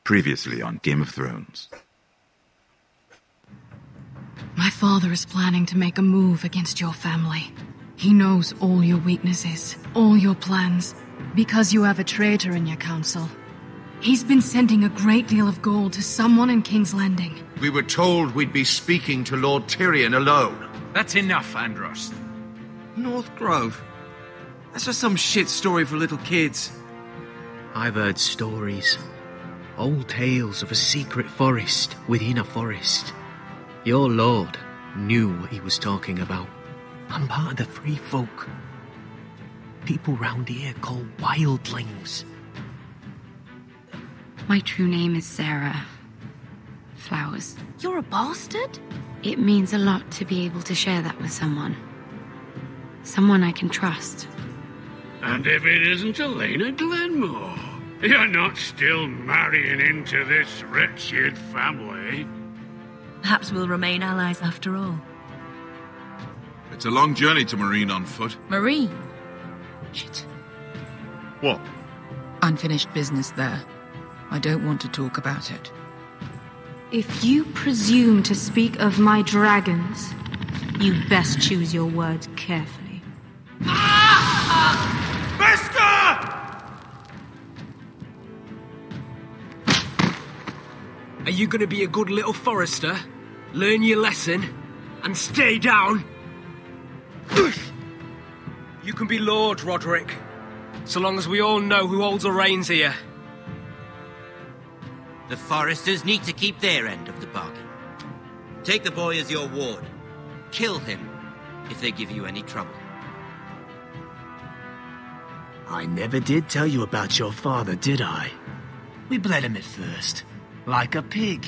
Previously on Game of Thrones. My father is planning to make a move against your family. He knows all your weaknesses, all your plans, because you have a traitor in your council. He's been sending a great deal of gold to someone in King's Landing. We were told we'd be speaking to Lord Tyrion alone. That's enough, Andros. North Grove? That's just some shit story for little kids. I've heard stories. Old tales of a secret forest within a forest. Your lord knew what he was talking about. I'm part of the free folk. People round here call wildlings. My true name is Sarah Flowers. You're a bastard? It means a lot to be able to share that with someone. Someone I can trust. And if it isn't Elena Glenmore, you're not still marrying into this wretched family. Perhaps we'll remain allies after all. It's a long journey to Marine on foot. Marine? Shit. What? Unfinished business there. I don't want to talk about it. If you presume to speak of my dragons, you best choose your words carefully. Are you gonna be a good little forester? Learn your lesson? And stay down? You can be Lord, Roderick. So long as we all know who holds the reins here. The foresters need to keep their end of the bargain. Take the boy as your ward. Kill him if they give you any trouble. I never did tell you about your father, did I? We bled him at first, like a pig.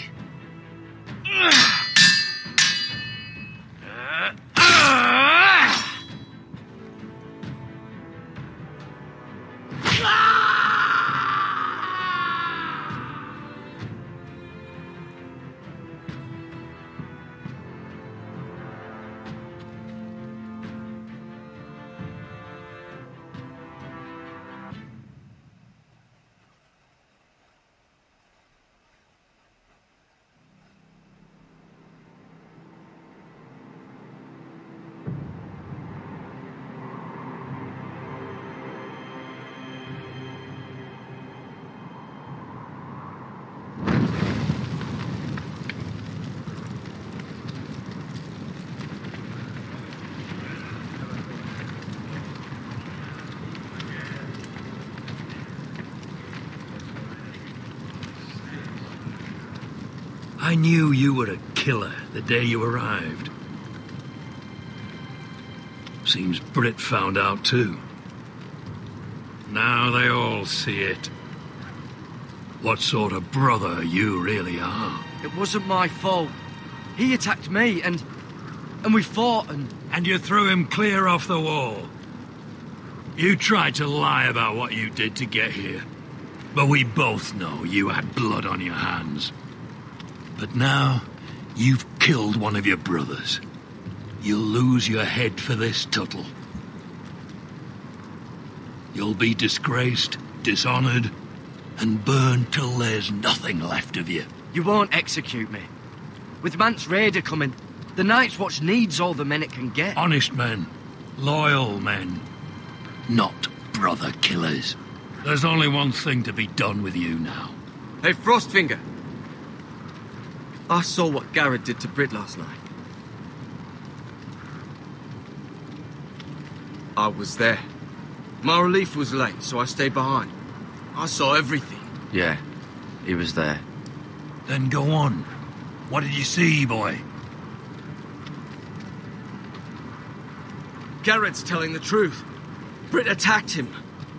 I knew you were a killer the day you arrived. Seems Britt found out too. Now they all see it. What sort of brother you really are. It wasn't my fault. He attacked me and we fought and... And you threw him clear off the wall. You tried to lie about what you did to get here. But we both know you had blood on your hands. But now, you've killed one of your brothers. You'll lose your head for this, Tuttle. You'll be disgraced, dishonored, and burned till there's nothing left of you. You won't execute me. With Mance Raider coming, the Night's Watch needs all the men it can get. Honest men. Loyal men. Not brother killers. There's only one thing to be done with you now. Hey, Frostfinger. I saw what Garrett did to Britt last night. I was there. My relief was late, so I stayed behind. I saw everything. Yeah, he was there. Then go on. What did you see, boy? Garrett's telling the truth. Britt attacked him.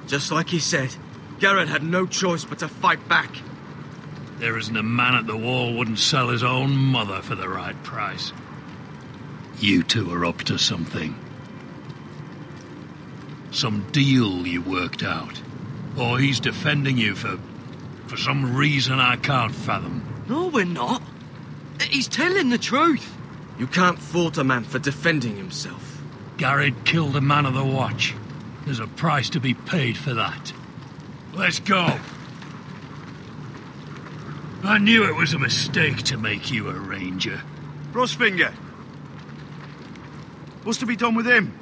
Just like he said, Garrett had no choice but to fight back. There isn't a man at the wall wouldn't sell his own mother for the right price. You two are up to something. Some deal you worked out. Or he's defending you for some reason I can't fathom. No, we're not. He's telling the truth. You can't fault a man for defending himself. Garrett killed a man of the watch. There's a price to be paid for that. Let's go. I knew it was a mistake to make you a ranger. Frostfinger! What's to be done with him?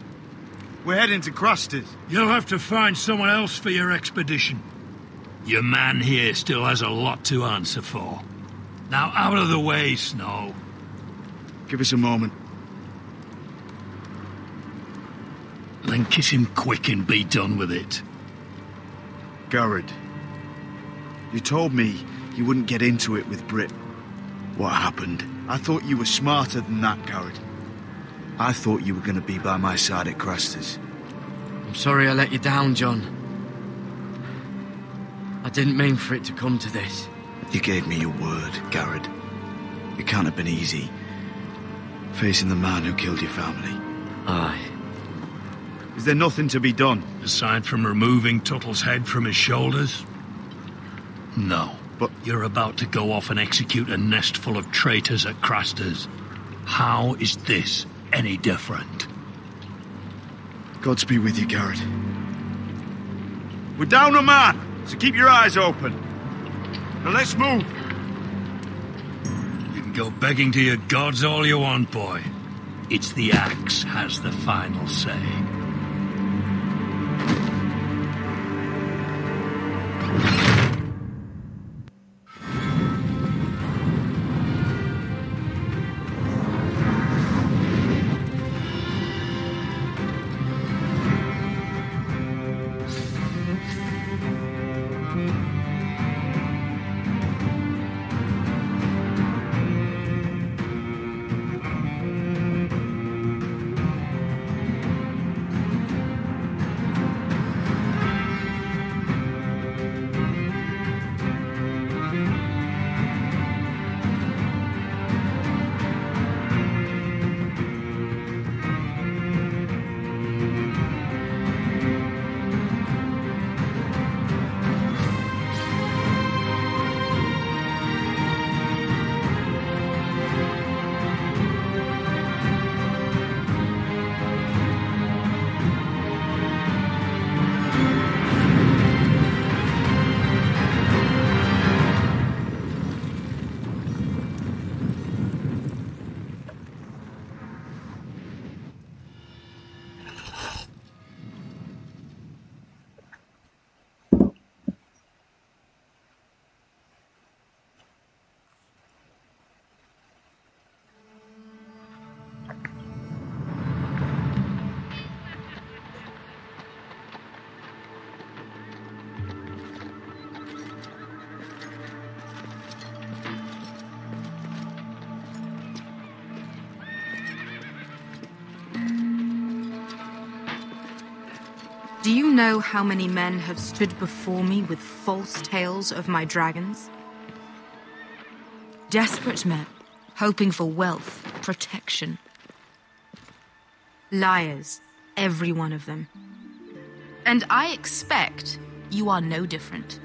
We're heading to Crusters. You'll have to find someone else for your expedition. Your man here still has a lot to answer for. Now out of the way, Snow. Give us a moment. Then kiss him quick and be done with it. Garrett, you told me you wouldn't get into it with Brit. What happened? I thought you were smarter than that, Garrett. I thought you were going to be by my side at Crusters. I'm sorry I let you down, John. I didn't mean for it to come to this. You gave me your word, Garrett. It can't have been easy. Facing the man who killed your family. Aye. Is there nothing to be done? Aside from removing Tuttle's head from his shoulders? No. But you're about to go off and execute a nest full of traitors at Crusters. How is this any different? Godspeed with you, Garrett. We're down a man, so keep your eyes open. Now let's move. You can go begging to your gods all you want, boy. It's the axe has the final say. Do you know how many men have stood before me with false tales of my dragons? Desperate men, hoping for wealth, protection. Liars, every one of them. And I expect you are no different.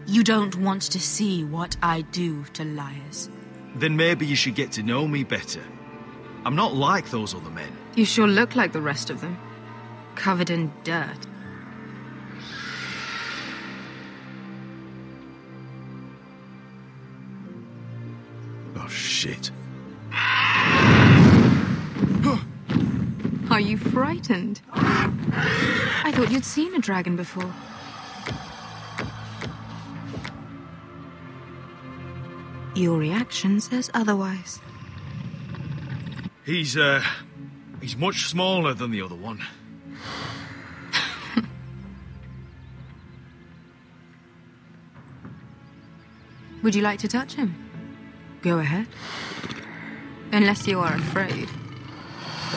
You don't want to see what I do to liars. Then maybe you should get to know me better. I'm not like those other men. You sure look like the rest of them. Covered in dirt. Oh, shit. Are you frightened? I thought you'd seen a dragon before. Your reaction says otherwise. He's much smaller than the other one. Would you like to touch him? Go ahead. Unless you are afraid.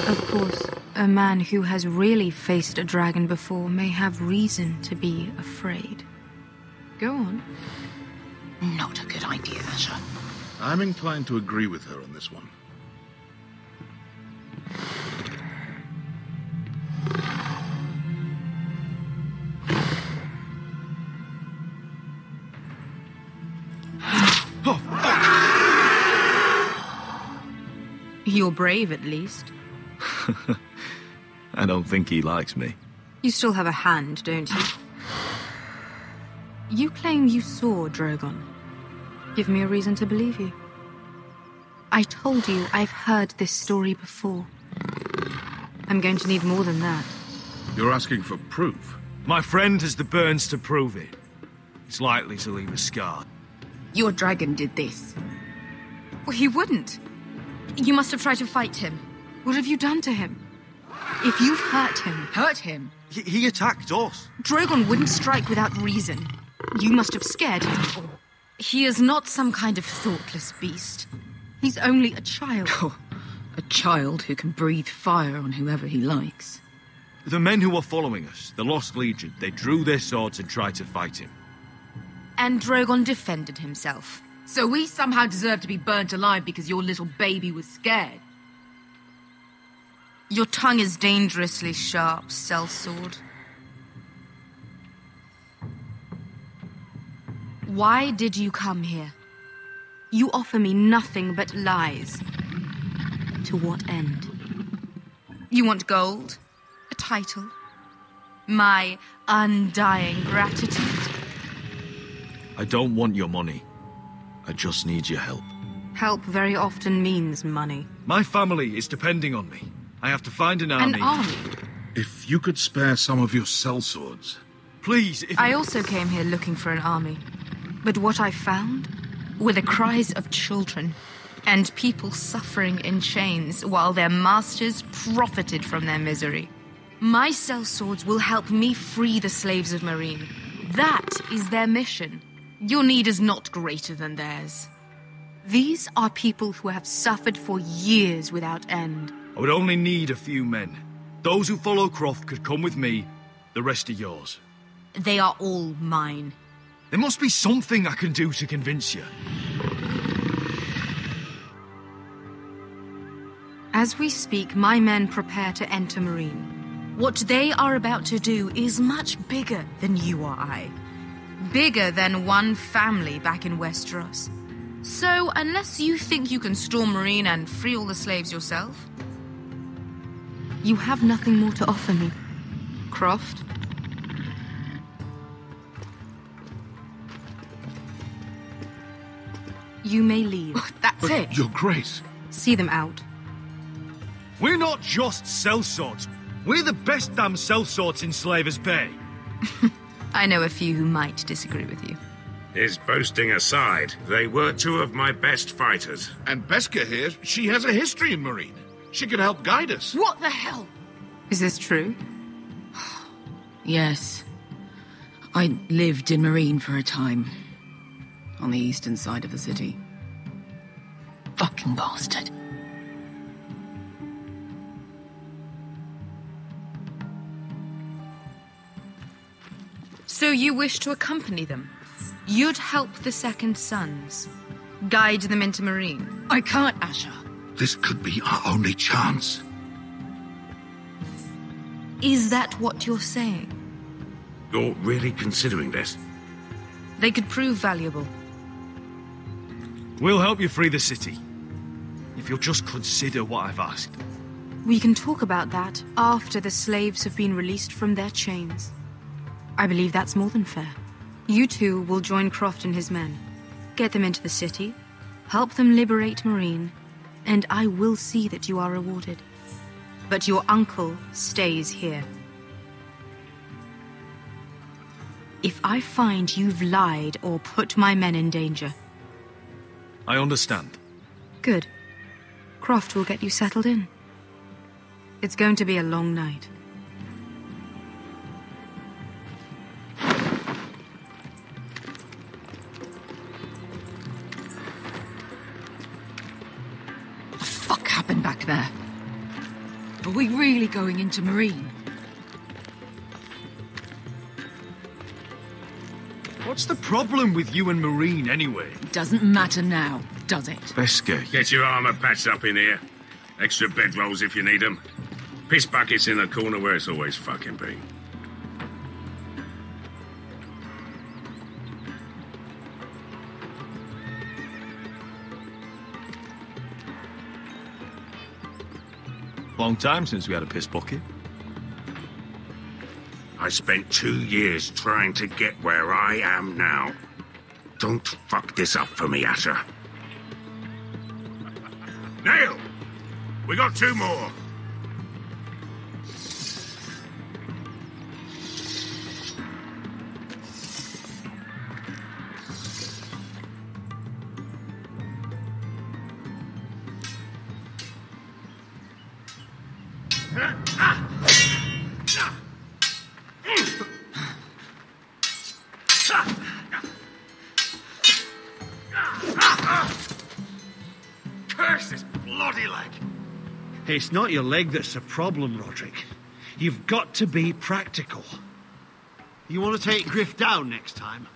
Of course, a man who has really faced a dragon before may have reason to be afraid. Go on. Not a good idea, Asher. I'm inclined to agree with her on this one. You're brave, at least. I don't think he likes me. You still have a hand, don't you? You claim you saw Drogon. Give me a reason to believe you. I told you I've heard this story before. I'm going to need more than that. You're asking for proof? My friend has the burns to prove it. It's likely to leave a scar. Your dragon did this. Well, he wouldn't. You must have tried to fight him. What have you done to him? If you've hurt him... Hurt him? He attacked us. Drogon wouldn't strike without reason. You must have scared him. He is not some kind of thoughtless beast. He's only a child. Oh, a child who can breathe fire on whoever he likes. The men who were following us, the Lost Legion, they drew their swords and tried to fight him. And Drogon defended himself. So we somehow deserve to be burnt alive because your little baby was scared? Your tongue is dangerously sharp, sellsword. Why did you come here? You offer me nothing but lies. To what end? You want gold? A title? My undying gratitude? I don't want your money. I just need your help. Help very often means money. My family is depending on me. I have to find an army. An army? If you could spare some of your sellswords. Please, if... I also came here looking for an army. But what I found were the cries of children and people suffering in chains while their masters profited from their misery. My sellswords will help me free the slaves of Meereen. That is their mission. Your need is not greater than theirs. These are people who have suffered for years without end. I would only need a few men. Those who follow Croft could come with me, the rest are yours. They are all mine. There must be something I can do to convince you. As we speak, my men prepare to enter Meereen. What they are about to do is much bigger than you or I. Bigger than one family back in Westeros. So, unless you think you can storm Meereen and free all the slaves yourself, you have nothing more to offer me, Croft. You may leave. That's it. Your Grace. See them out. We're not just sellswords. We're the best damn sellswords in Slaver's Bay. I know a few who might disagree with you. His boasting aside, they were two of my best fighters. And Beskha here, she has a history in Meereen. She could help guide us. What the hell? Is this true? Yes. I lived in Meereen for a time. On the eastern side of the city. Fucking bastard. So you wish to accompany them? You'd help the Second Sons. Guide them into Meereen. I can't, Asher. This could be our only chance. Is that what you're saying? You're really considering this? They could prove valuable. We'll help you free the city. If you'll just consider what I've asked. We can talk about that after the slaves have been released from their chains. I believe that's more than fair. You two will join Croft and his men. Get them into the city, help them liberate Meereen, and I will see that you are rewarded. But your uncle stays here. If I find you've lied or put my men in danger... I understand. Good. Croft will get you settled in. It's going to be a long night. What the fuck happened back there? Are we really going into Meereen? What's the problem with you and Meereen, anyway? Doesn't matter now, does it? Beskha. Get your armor patched up in here. Extra bedrolls if you need them. Piss buckets in the corner where it's always fucking been. Long time since we had a piss bucket. I spent 2 years trying to get where I am now. Don't fuck this up for me, Asher. Nail! We got 2 more. Curse this bloody leg! It's not your leg that's a problem, Roderick. You've got to be practical. You want to take Griff down next time?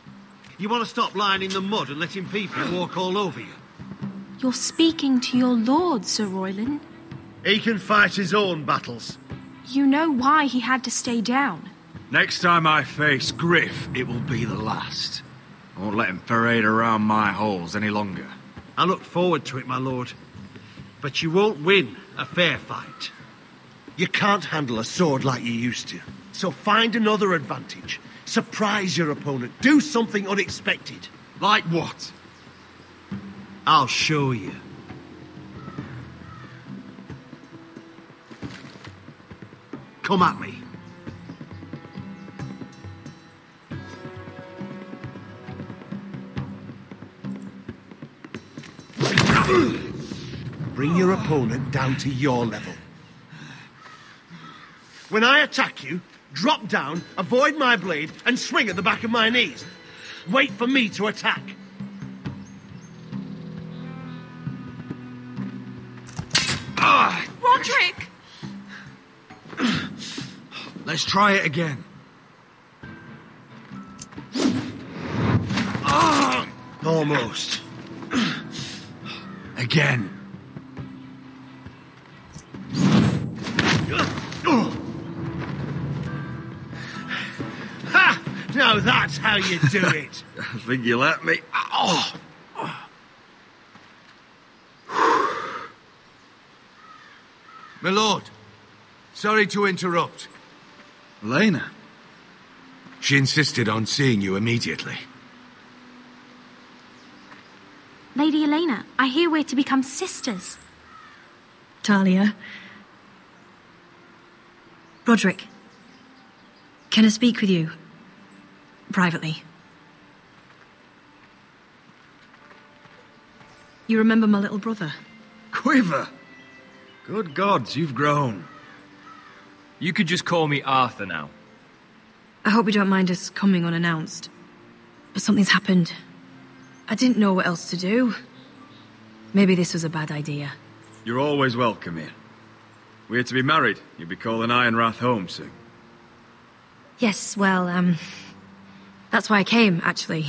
You want to stop lying in the mud and letting people walk all over you? You're speaking to your lord, Sir Royland. He can fight his own battles. You know why he had to stay down. Next time I face Griff, it will be the last. I won't let him parade around my halls any longer. I look forward to it, my lord. But you won't win a fair fight. You can't handle a sword like you used to. So find another advantage. Surprise your opponent. Do something unexpected. Like what? I'll show you. Come at me. Bring your opponent down to your level. When I attack you, drop down, avoid my blade, and swing at the back of my knees. Wait for me to attack. Roderick! Let's try it again. Almost. Again. Ha! Now that's how you do it. I think you let me. Oh. My lord, sorry to interrupt. Elena? She insisted on seeing you immediately. Lady Elena, I hear we're to become sisters. Talia. Roderick. Can I speak with you? Privately. You remember my little brother? Quiver! Good gods, you've grown. You could just call me Arthur now. I hope you don't mind us coming unannounced. But something's happened. I didn't know what else to do. Maybe this was a bad idea. You're always welcome here. We're to be married. You'll be calling Ironrath home soon. Yes, well, that's why I came, actually.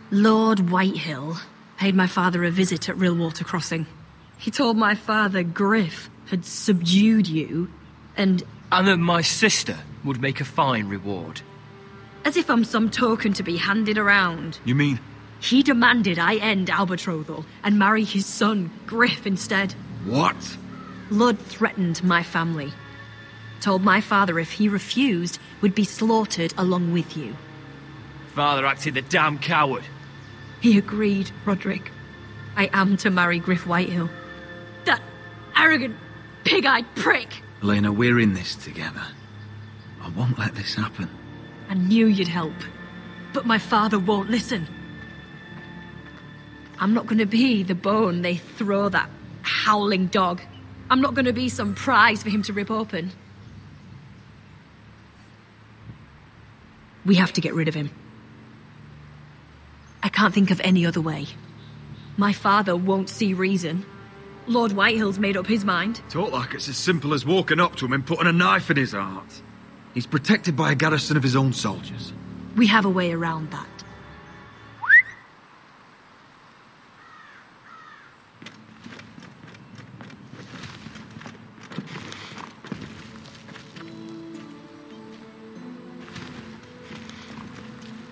Lord Whitehill paid my father a visit at Rillwater Crossing. He told my father Griff had subdued you, and that my sister would make a fine reward. As if I'm some token to be handed around. You mean? He demanded I end our betrothal and marry his son, Griff, instead. What? Lord threatened my family. Told my father if he refused, would be slaughtered along with you. Father acted the damn coward. He agreed, Roderick. I am to marry Griff Whitehill. That arrogant, pig-eyed prick! Elena, we're in this together. I won't let this happen. I knew you'd help, but my father won't listen. I'm not going to be the bone they throw that howling dog. I'm not going to be some prize for him to rip open. We have to get rid of him. I can't think of any other way. My father won't see reason. Lord Whitehill's made up his mind. Talk like it's as simple as walking up to him and putting a knife in his heart. He's protected by a garrison of his own soldiers. We have a way around that.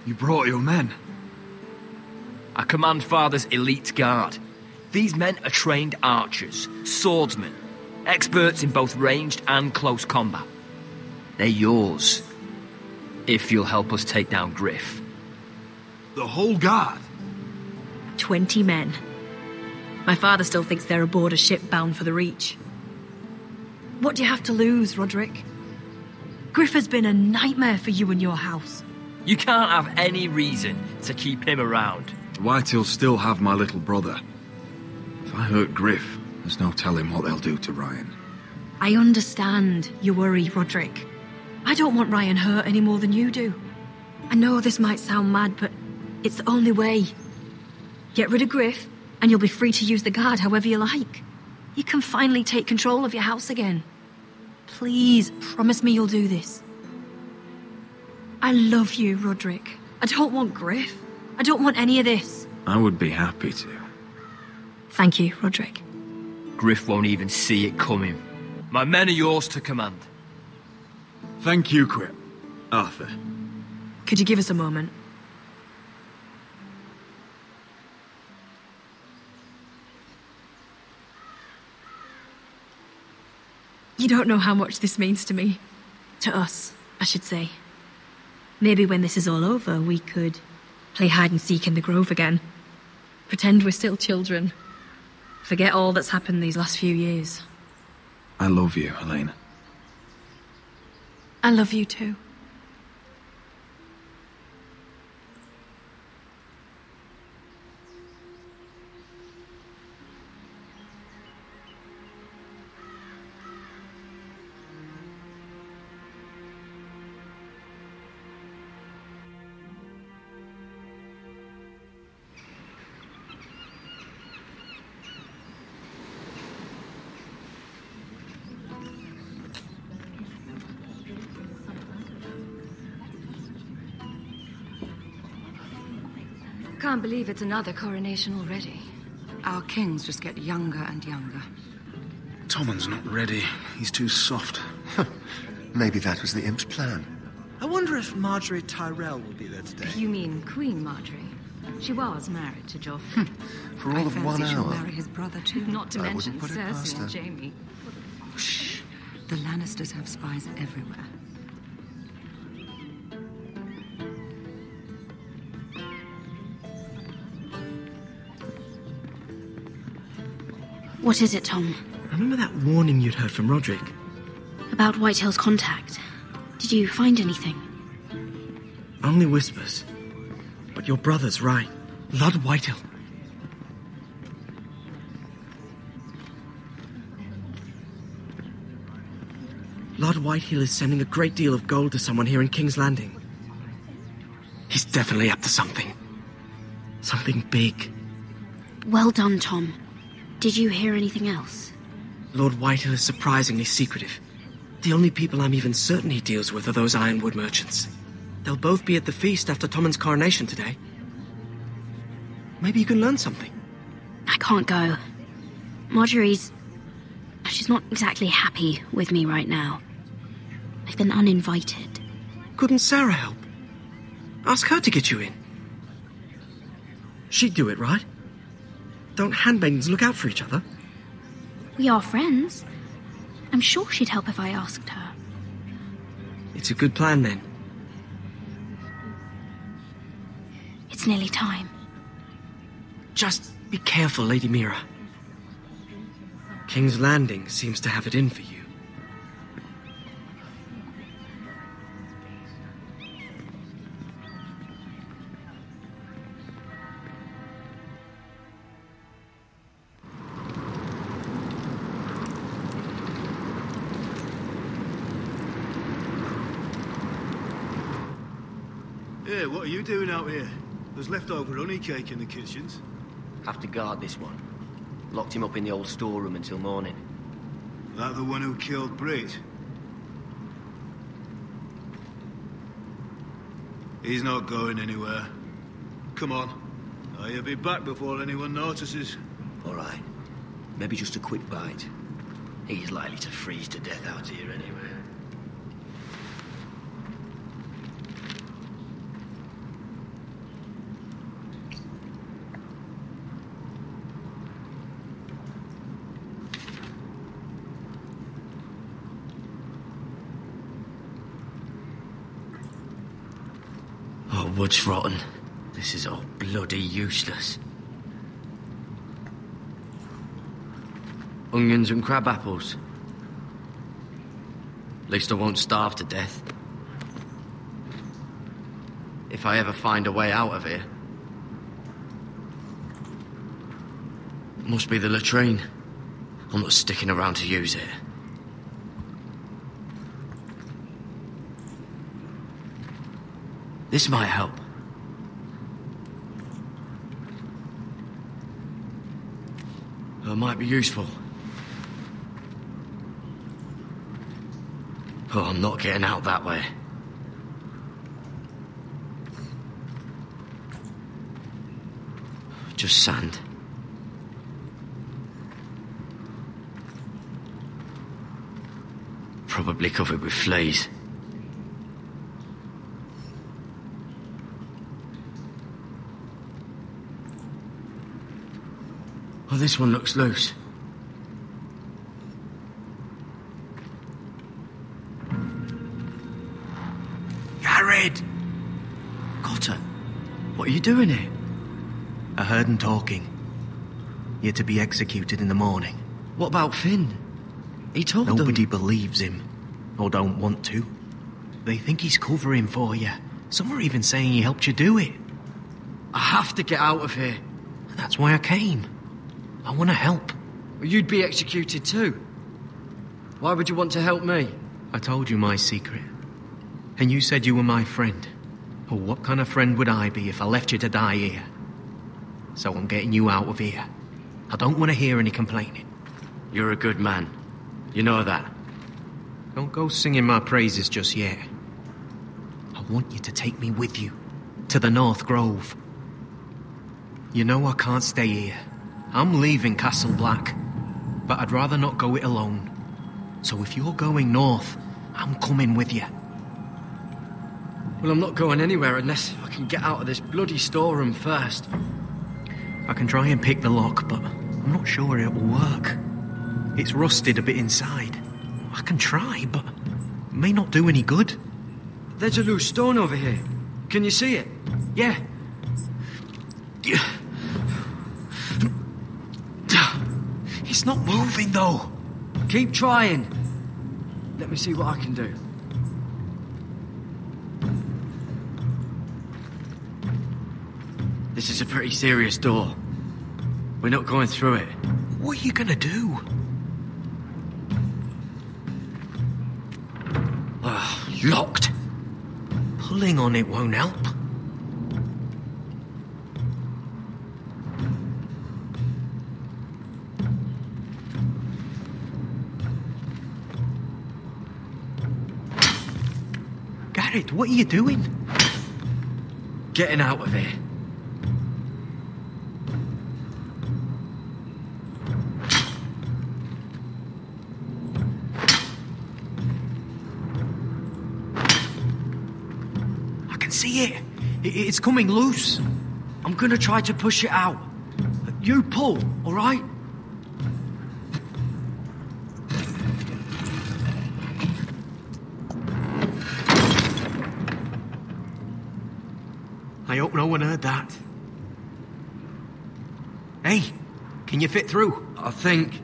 You brought your men. I command Father's elite guard. These men are trained archers, swordsmen, experts in both ranged and close combat. They're yours, if you'll help us take down Griff. The whole guard? 20 men. My father still thinks they're aboard a ship bound for the Reach. What do you have to lose, Roderick? Griff has been a nightmare for you and your house. You can't have any reason to keep him around. The Whitehills still have my little brother. If I hurt Griff, there's no telling what they'll do to Ryan. I understand your worry, Roderick. I don't want Ryan hurt any more than you do. I know this might sound mad, but it's the only way. Get rid of Griff, and you'll be free to use the guard however you like. You can finally take control of your house again. Please, promise me you'll do this. I love you, Roderick. I don't want Griff. I don't want any of this. I would be happy to. Thank you, Roderick. Griff won't even see it coming. My men are yours to command. Thank you, Quip. Arthur. Could you give us a moment? You don't know how much this means to me. To us, I should say. Maybe when this is all over, we could play hide and seek in the grove again. Pretend we're still children. Forget all that's happened these last few years. I love you, Elena. I love you too. Can't believe it's another coronation already. Our kings just get younger and younger. Tommen's not ready. He's too soft. Maybe that was the imp's plan. I wonder if Marjorie Tyrell will be there today. You mean Queen Marjorie? She was married to Joffrey. For all of 1 she'll hour. marry his brother too, not to I mention wouldn't put it past Cersei and her. Jaime. Shh. The Lannisters have spies everywhere. What is it, Tom? Remember that warning you'd heard from Roderick? About Whitehill's contact. Did you find anything? Only whispers. But your brother's right. Lord Whitehill. Lord Whitehill is sending a great deal of gold to someone here in King's Landing. He's definitely up to something. Something big. Well done, Tom. Did you hear anything else? Lord Whitehill is surprisingly secretive. The only people I'm even certain he deals with are those ironwood merchants. They'll both be at the feast after Tommen's coronation today. Maybe you can learn something. I can't go. Marjorie's... She's not exactly happy with me right now. I've been uninvited. Couldn't Sarah help? Ask her to get you in. She'd do it, right? Don't handmaidens look out for each other? We are friends. I'm sure she'd help if I asked her. It's a good plan, then. It's nearly time. Just be careful, Lady Mira. King's Landing seems to have it in for you. Hey, what are you doing out here? There's leftover honey cake in the kitchens. Have to guard this one. Locked him up in the old storeroom until morning. That the one who killed Brit? He's not going anywhere. Come on. He'll be back before anyone notices. All right. Maybe just a quick bite. He's likely to freeze to death out here anyway. Oh, wood's rotten. This is all bloody useless. Onions and crab apples. At least I won't starve to death. If I ever find a way out of here. It must be the latrine. I'm not sticking around to use it. This might help. It might be useful. Oh, I'm not getting out that way. Just sand. Probably covered with fleas. Oh, this one looks loose. Garrett! Cotter, what are you doing here? I heard him talking. You're to be executed in the morning. What about Finn? He told them... Nobody believes him. Or don't want to. They think he's covering for you. Some are even saying he helped you do it. I have to get out of here. That's why I came. I want to help. Well, you'd be executed too. Why would you want to help me? I told you my secret. And you said you were my friend. Well, what kind of friend would I be if I left you to die here? So I'm getting you out of here. I don't want to hear any complaining. You're a good man. You know that. Don't go singing my praises just yet. I want you to take me with you. To the North Grove. You know I can't stay here. I'm leaving Castle Black. But I'd rather not go it alone. So if you're going north, I'm coming with you. Well, I'm not going anywhere unless I can get out of this bloody storeroom first. I can try and pick the lock, but I'm not sure it'll work. It's rusted a bit inside. I can try, but it may not do any good. There's a loose stone over here. Can you see it? Yeah. It's not moving, though. Keep trying. Let me see what I can do. This is a pretty serious door. We're not going through it. What are you gonna do? Locked. Pulling on it won't help. Garrett, what are you doing? Getting out of here. See it? It's coming loose. I'm gonna try to push it out. You pull, all right? I hope no one heard that. Hey, can you fit through? I think...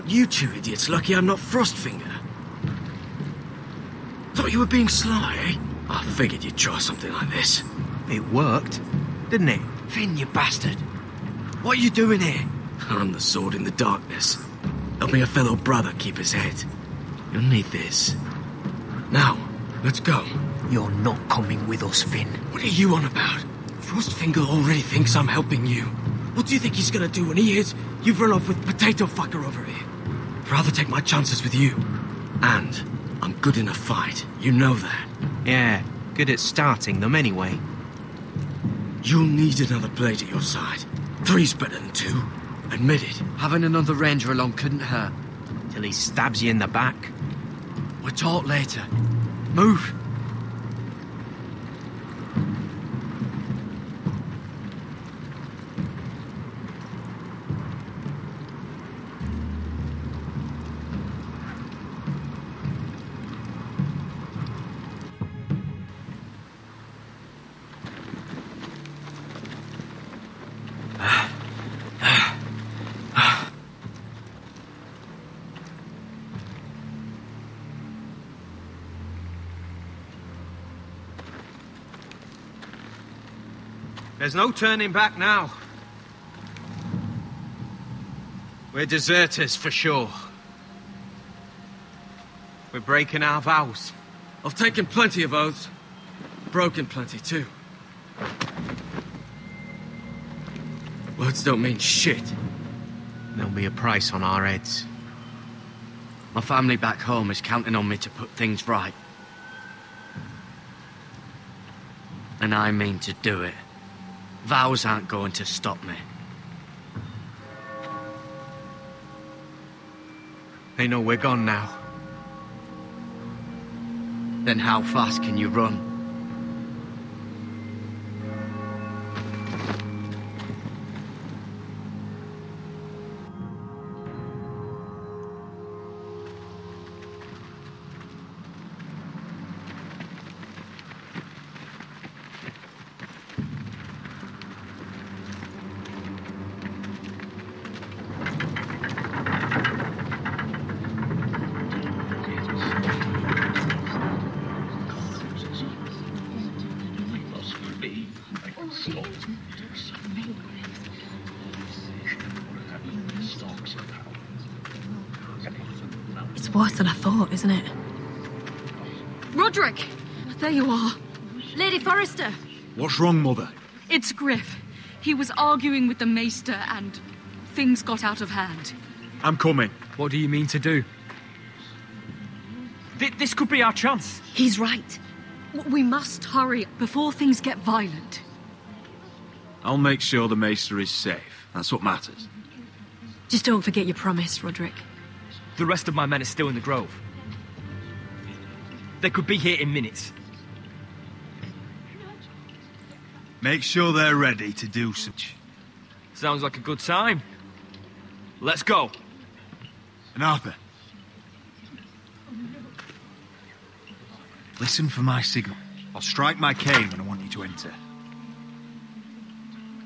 You two idiots lucky I'm not Frostfinger. Thought you were being sly, eh? I figured you'd try something like this. It worked, didn't it? Finn, you bastard. What are you doing here? I'm the sword in the darkness. Helping a fellow brother keep his head. You'll need this. Now, let's go. You're not coming with us, Finn. What are you on about? Frostfinger already thinks I'm helping you. What do you think he's gonna do when he hears you've run off with Potato Fucker over here? I'd rather take my chances with you. And I'm good in a fight. You know that. Yeah, good at starting them anyway. You'll need another blade at your side. 3's better than 2. Admit it. Having another ranger along couldn't hurt. Till he stabs you in the back. We'll talk later. Move. There's no turning back now. We're deserters for sure. We're breaking our vows. I've taken plenty of oaths. Broken plenty, too. Words don't mean shit. There'll be a price on our heads. My family back home is counting on me to put things right. And I mean to do it. Vows aren't going to stop me. They know we're gone now. Then how fast can you run? It's worse than I thought, isn't it? Roderick! There you are. Lady Forrester. What's wrong, Mother? It's Griff. He was arguing with the Maester and things got out of hand. I'm coming. What do you mean to do? This could be our chance. He's right. We must hurry before things get violent. I'll make sure the Maester is safe. That's what matters. Just don't forget your promise, Roderick. The rest of my men are still in the grove. They could be here in minutes. Make sure they're ready to do such. Sounds like a good time. Let's go. And Arthur, listen for my signal. I'll strike my cane when I want you to enter.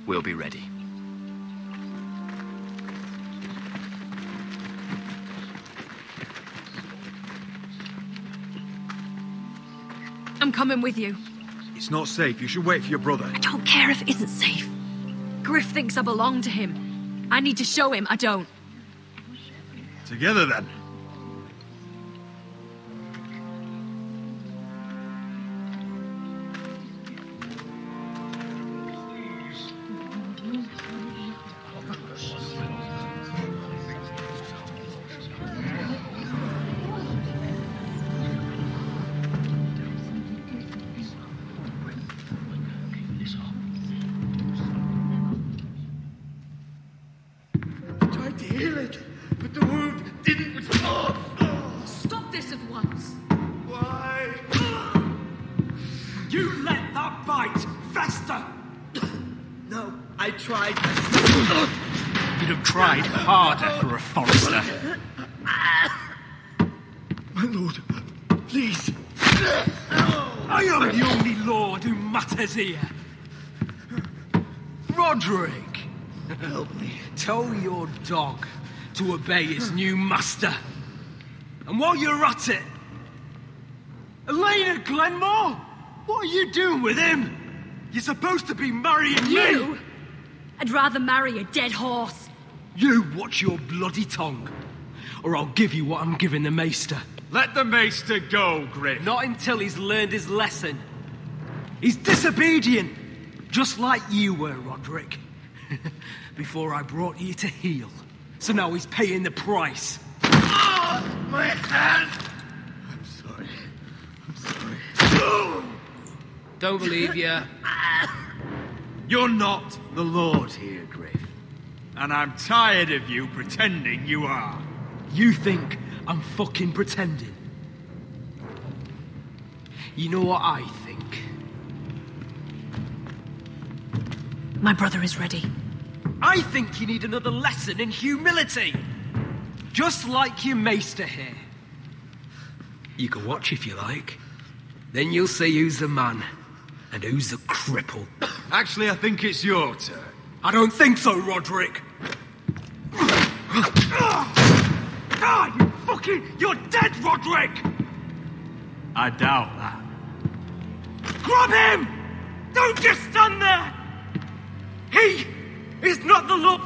We'll be ready. I'm coming with you. It's not safe. You should wait for your brother. I don't care if it isn't safe. Griff thinks I belong to him. I need to show him I don't. Together, then. Tried to heal it, but the wound didn't respond. Stop this at once. Why? You let that bite fester! No, I tried. You'd have tried harder for a Forrester. My lord, please. I am the only lord who matters here. Roderick! Help me. Tell your dog to obey his new master. And while you're at it, Elena Glenmore, what are you doing with him? You're supposed to be marrying You? me! I'd rather marry a dead horse. You watch your bloody tongue, or I'll give you what I'm giving the Maester. Let the Maester go, Griff. Not until he's learned his lesson. He's disobedient, just like you were, Roderick. Before I brought you to heel. So now he's paying the price. Oh, my hand! I'm sorry. Don't believe you. You're not the Lord here, Griff. And I'm tired of you pretending you are. You think I'm fucking pretending? You know what I think? My brother is ready. I think you need another lesson in humility. Just like your Maester here. You can watch if you like. Then you'll see who's the man and who's the cripple. Actually, I think it's your turn. I don't think so, Roderick. God, you're dead, Roderick! I doubt that. Grab him! Don't just stand there! He is not the Lord.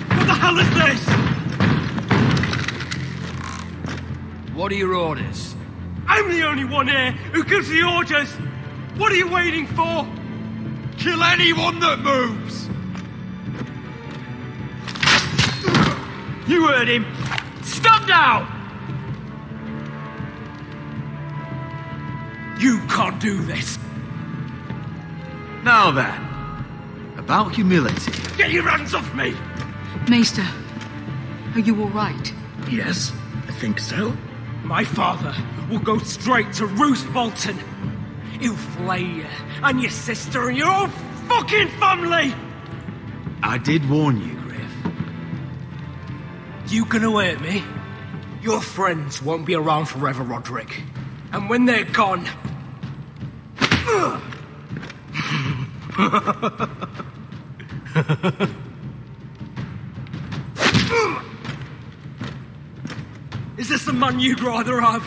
What the hell is this? What are your orders? I'm the only one here who gives the orders. What are you waiting for? Kill anyone that moves! You heard him. Stop now! You can't do this. Now then, about humility. Get your hands off me! Maester, are you all right? Yes, I think so. My father will go straight to Roose Bolton. He'll flay you, and your sister, and your whole fucking family! I did warn you, Griff. You gonna hurt me? Your friends won't be around forever, Roderick. And when they're gone... Is this the man you'd rather have?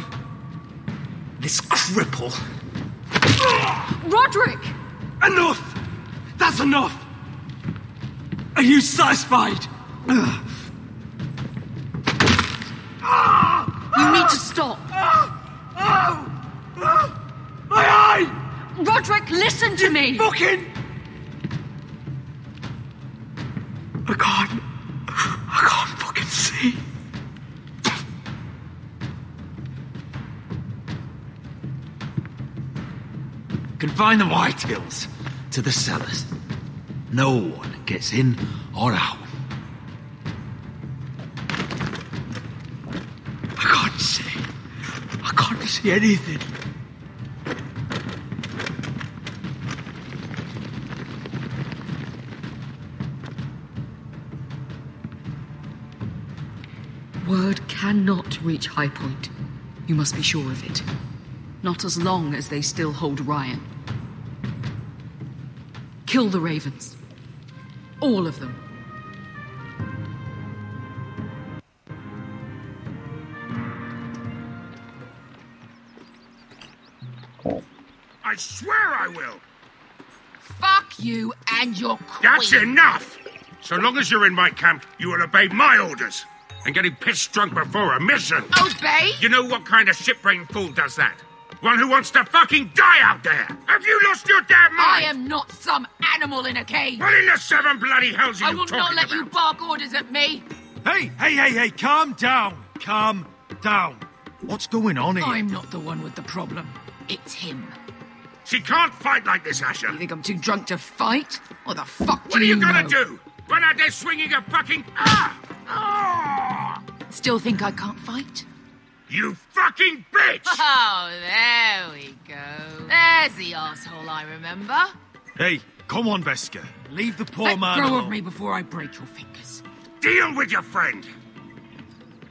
This cripple? Roderick! Enough! That's enough! Are you satisfied? You need to stop. My eye! Roderick, listen to me! Fucking... I can't fucking see. Confine the Whitehills to the cellars. No one gets in or out. I can't see anything. Word cannot reach High Point. You must be sure of it. Not as long as they still hold Ryan. Kill the ravens. All of them. I swear I will. Fuck you and your queen. That's enough! So long as you're in my camp, you will obey my orders. And getting pissed drunk before a mission. Obey? You know what kind of shit-brained fool does that? One who wants to fucking die out there! Have you lost your damn mind? I am not some animal in a cage. What in the seven bloody hells are I you will talking not let about? you bark orders at me. Hey, calm down. Calm down. What's going on here? I'm not the one with the problem. It's him. She can't fight like this, Asher. You think I'm too drunk to fight? What the fuck What do are you know? gonna do? Run out there swinging a fucking... Still think I can't fight? You fucking bitch! Oh, there we go. There's the asshole I remember. Hey, come on, Veska. Leave the poor Let man go alone. of me before I break your fingers. Deal with your friend.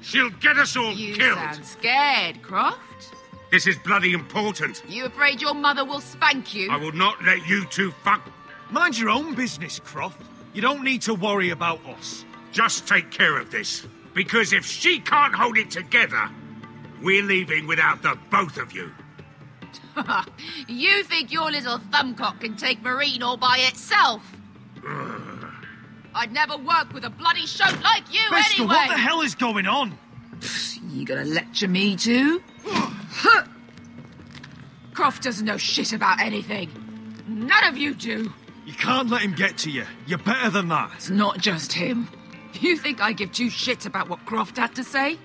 She'll get us all You killed. sound scared, Croft. This is bloody important. You afraid your mother will spank you? I will not let you two fuck... Mind your own business, Croft. You don't need to worry about us. Just take care of this. Because if she can't hold it together, we're leaving without the both of you. You think your little thumbcock can take Marine all by itself? I'd never work with a bloody shote like you Beskha, anyway! what the hell is going on? You gonna lecture me too? Croft doesn't know shit about anything. None of you do. You can't let him get to you. You're better than that. It's not just him. You think I give two shits about what Croft had to say?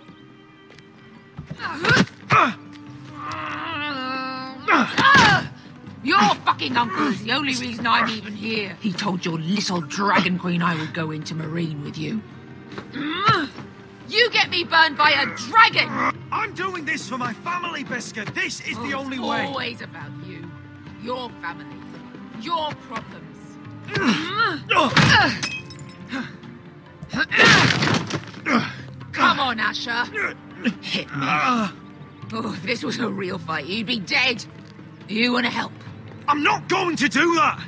Your fucking uncle is the only reason I'm even here. He told your little dragon queen I would go into Marine with you. You get me burned by a dragon! I'm doing this for my family, Beskha. This is the only way. It's always about you. Your family. Your problems. Come on, Asher. Hit me. Oh, if this was a real fight, you'd be dead. You want to help? I'm not going to do that!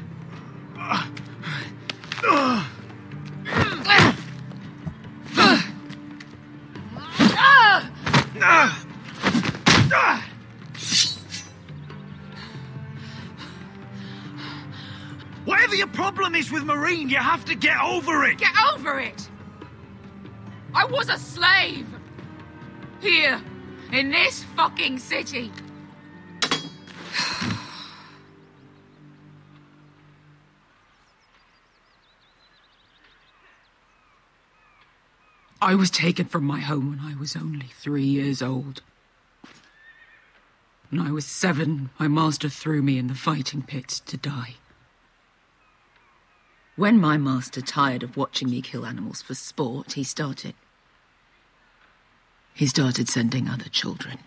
Whatever your problem is with Marine, you have to get over it! Get over it! I was a slave! Here, in this fucking city. I was taken from my home when I was only 3 years old. When I was 7, my master threw me in the fighting pit to die. When my master tired of watching me kill animals for sport, he started sending other children.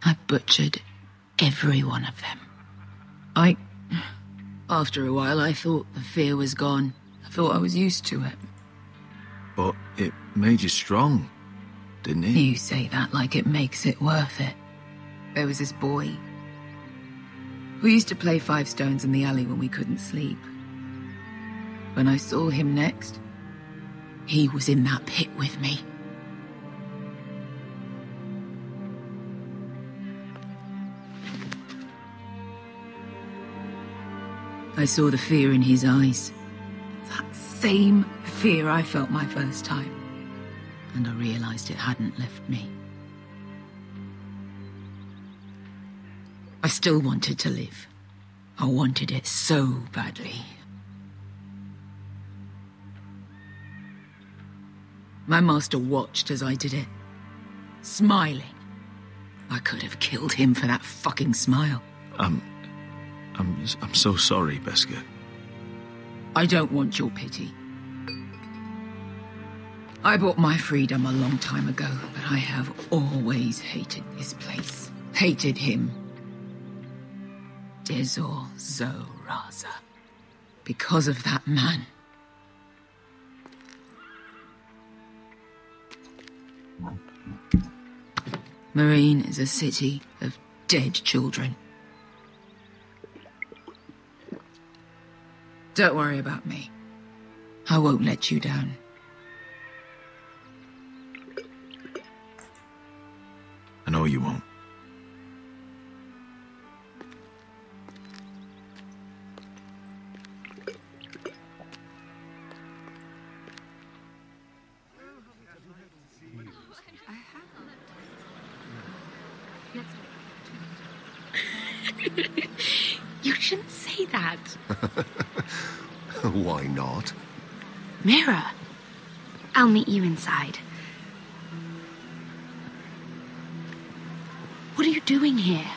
I butchered every one of them. After a while, I thought the fear was gone. I thought I was used to it. But it made you strong, didn't it? You say that like it makes it worth it. There was this boy. We used to play 5 stones in the alley when we couldn't sleep. When I saw him next, he was in that pit with me. I saw the fear in his eyes. That same fear I felt my first time. And I realized it hadn't left me. I still wanted to live. I wanted it so badly. My master watched as I did it, smiling. I could have killed him for that fucking smile. I'm so sorry, Beskha. I don't want your pity. I bought my freedom a long time ago, but I have always hated this place. Hated him. Dezor Zoraza. Because of that man. Marine is a city of dead children. Don't worry about me. I won't let you down. I know you won't. You shouldn't say that. Why not? Mira, I'll meet you inside. What are you doing here?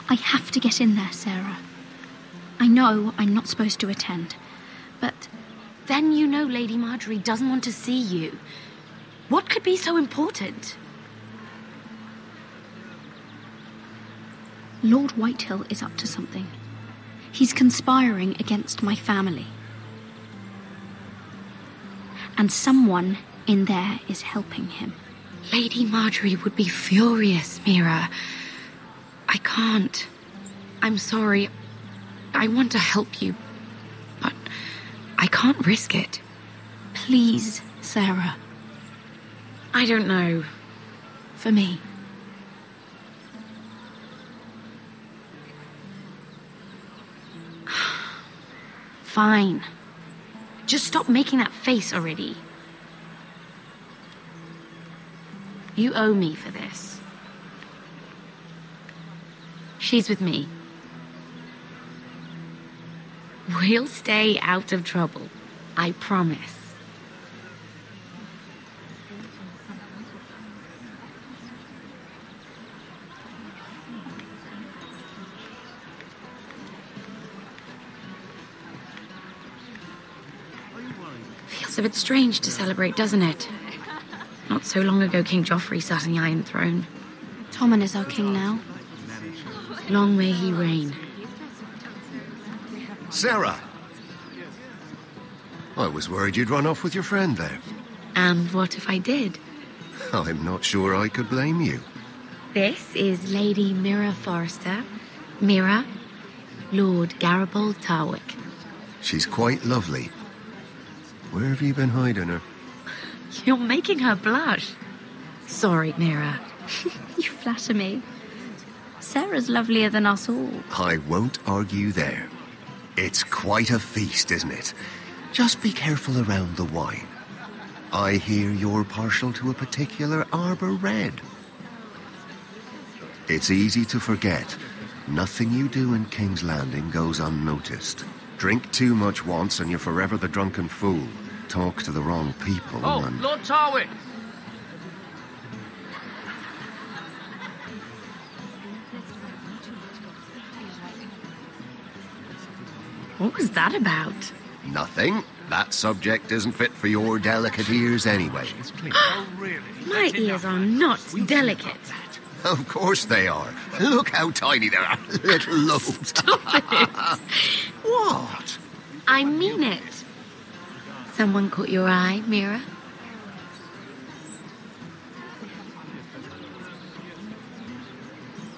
I have to get in there, Sarah. I know I'm not supposed to attend, but then you know Lady Marjorie doesn't want to see you. What could be so important? Lord Whitehill is up to something. He's conspiring against my family. And someone in there is helping him. Lady Marjorie would be furious, Mira. I can't. I'm sorry. I want to help you, but I can't risk it. Please, Sarah. I don't know. For me. Fine. Just stop making that face already. You owe me for this. She's with me. We'll stay out of trouble. I promise. Feels a bit strange to celebrate, doesn't it? Not so long ago, King Joffrey sat on the Iron Throne. Tommen is our king now. Long may he reign. Sarah! I was worried you'd run off with your friend there. And what if I did? I'm not sure I could blame you. This is Lady Mira Forrester. Mira, Lord Garibald Tarwick. She's quite lovely. Where have you been hiding her? You're making her blush. Sorry, Mira. You flatter me. Sarah's lovelier than us all. I won't argue there. It's quite a feast, isn't it? Just be careful around the wine. I hear you're partial to a particular Arbor Red. It's easy to forget. Nothing you do in King's Landing goes unnoticed. Drink too much once and you're forever the drunken fool. Talk to the wrong people and... Lord Tarwick! What was that about? Nothing. That subject isn't fit for your delicate ears anyway. My ears are not delicate. Of course they are. Look how tiny they are. Little lobes. Stop it. What? I mean it. Someone caught your eye, Mira?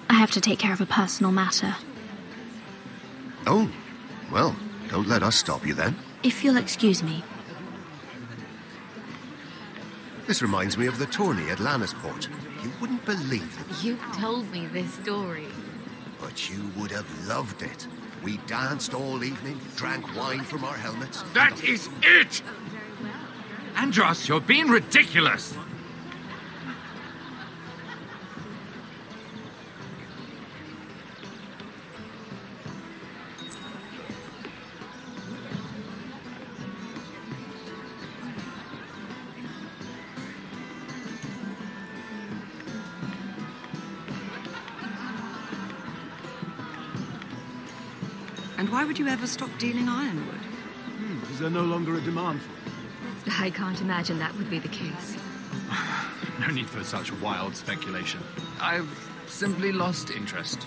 I have to take care of a personal matter. Oh, well, don't let us stop you then. If you'll excuse me. This reminds me of the tourney at Lannisport. You wouldn't believe it. You've told me this story. But you would have loved it. We danced all evening, drank wine from our helmets. That is it! Andros, you're being ridiculous! And why would you ever stop dealing ironwood? Is there no longer a demand for it? I can't imagine that would be the case. No need for such wild speculation. I've simply lost interest.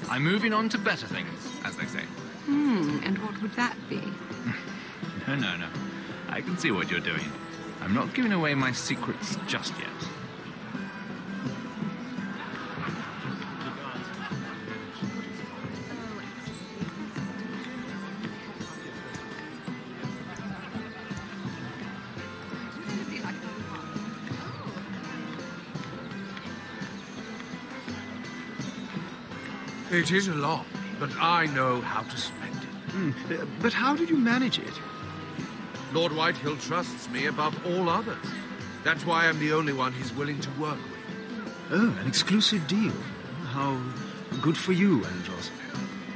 I'm moving on to better things, as they say. And what would that be? No. I can see what you're doing. I'm not giving away my secrets just yet. It is a lot, but I know how to spend it. But how did you manage it? Lord Whitehill trusts me above all others. That's why I'm the only one he's willing to work with. Oh, an exclusive deal. How good for you, Andros.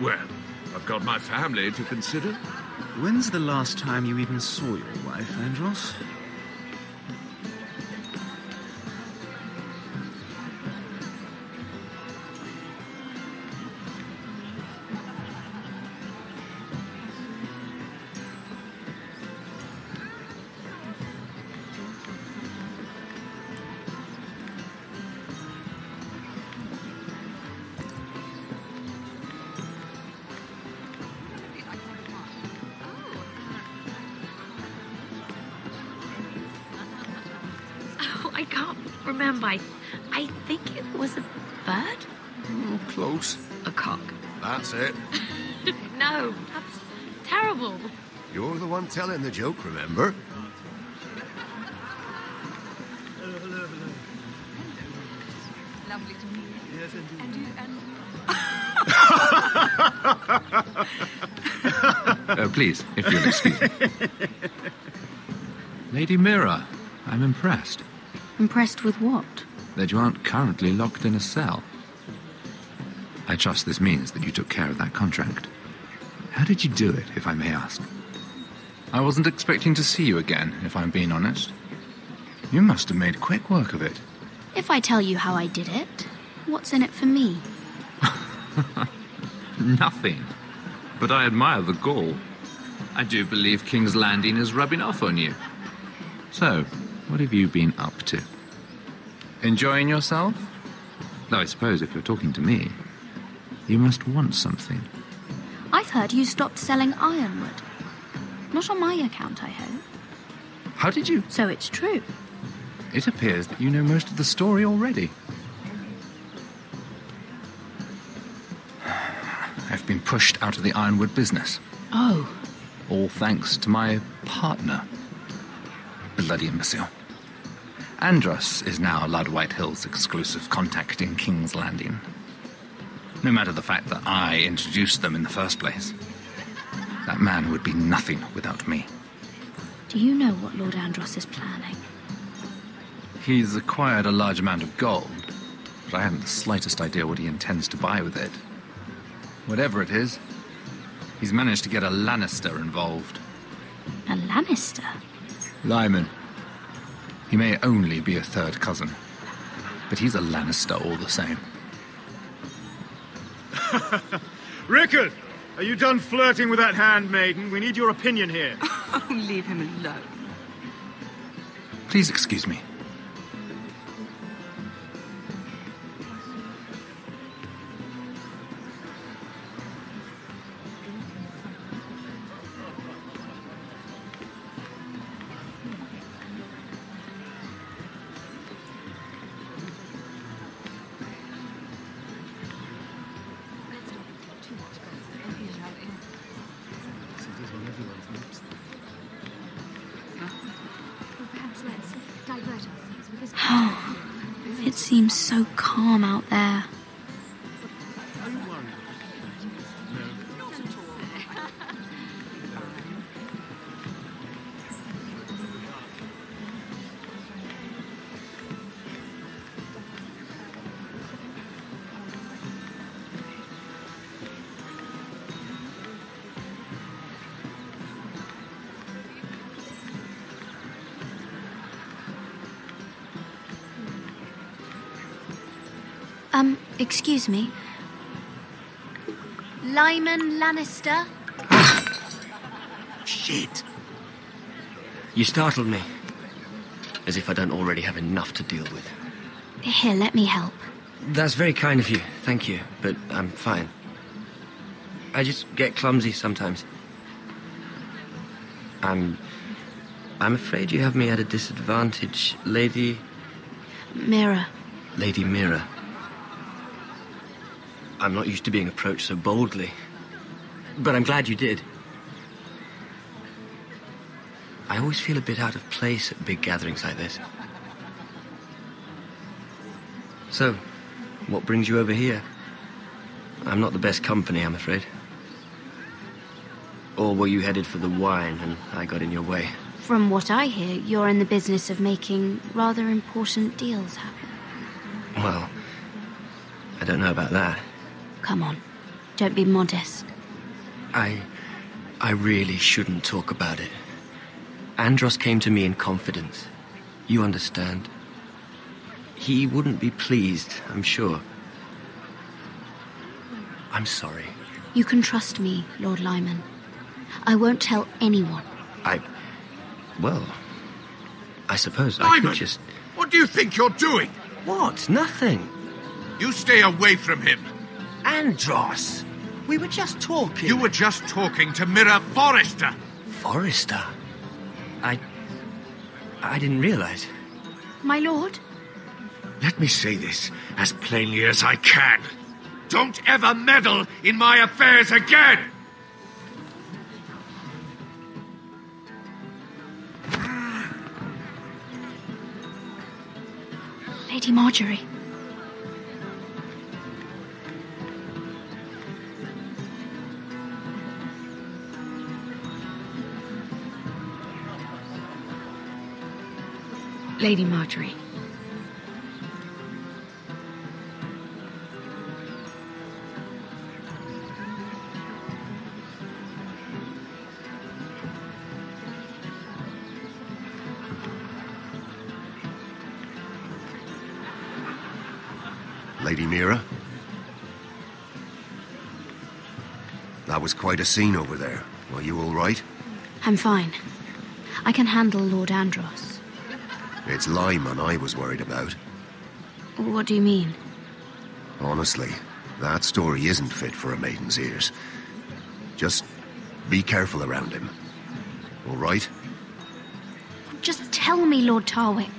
Well, I've got my family to consider. When's the last time you even saw your wife, Andros? remember. I think it was a bird? Oh, close. A cock. That's it. No, that's terrible. You're the one telling the joke, remember? Lovely to meet you. Yes, indeed. And you, and... Please, if you'll excuse me. Lady Mira, I'm impressed. Impressed with what? That you aren't currently locked in a cell. I trust this means that you took care of that contract. How did you do it, if I may ask? I wasn't expecting to see you again, if I'm being honest. You must have made quick work of it. If I tell you how I did it, what's in it for me? Nothing. But I admire the gall. I do believe King's Landing is rubbing off on you. So, what have you been up to? Enjoying yourself? Though I suppose if you're talking to me, you must want something. I've heard you stopped selling ironwood. Not on my account, I hope. How did you? So it's true. It appears that you know most of the story already. I've been pushed out of the ironwood business. Oh. All thanks to my partner. Bloody imbecile. Andros is now Lad Whitehill's exclusive contact in King's Landing. No matter the fact that I introduced them in the first place. That man would be nothing without me. Do you know what Lord Andros is planning? He's acquired a large amount of gold, but I haven't the slightest idea what he intends to buy with it. Whatever it is, he's managed to get a Lannister involved. A Lannister? Lyman. He may only be a third cousin, but he's a Lannister all the same. Rickard, are you done flirting with that handmaiden? We need your opinion here. Oh, leave him alone. Please excuse me. It seems so calm out there. Excuse me. Lyman Lannister? Shit. You startled me. As if I don't already have enough to deal with. Here, let me help. That's very kind of you, thank you, but I'm fine. I just get clumsy sometimes. I'm afraid you have me at a disadvantage, Lady... Mira. Lady Mira. I'm not used to being approached so boldly. But I'm glad you did. I always feel a bit out of place at big gatherings like this. So, what brings you over here? I'm not the best company, I'm afraid. Or were you headed for the wine and I got in your way? From what I hear, you're in the business of making rather important deals happen. Well, I don't know about that. Come on, don't be modest. I really shouldn't talk about it. Andros came to me in confidence. You understand? He wouldn't be pleased, I'm sure. I'm sorry. You can trust me, Lord Lyman. I won't tell anyone. Well, I suppose Lyman, I could just... What do you think you're doing? What? Nothing. You stay away from him. Andros, we were just talking. You were just talking to Mira Forrester. Forrester? I didn't realize. My lord? Let me say this as plainly as I can. Don't ever meddle in my affairs again! Lady Marjorie. Lady Marjorie. Lady Mira? That was quite a scene over there. Are you all right? I'm fine. I can handle Lord Andros. It's Lyman I was worried about. What do you mean? Honestly, that story isn't fit for a maiden's ears. Just be careful around him. All right? Just tell me, Lord Tarwick.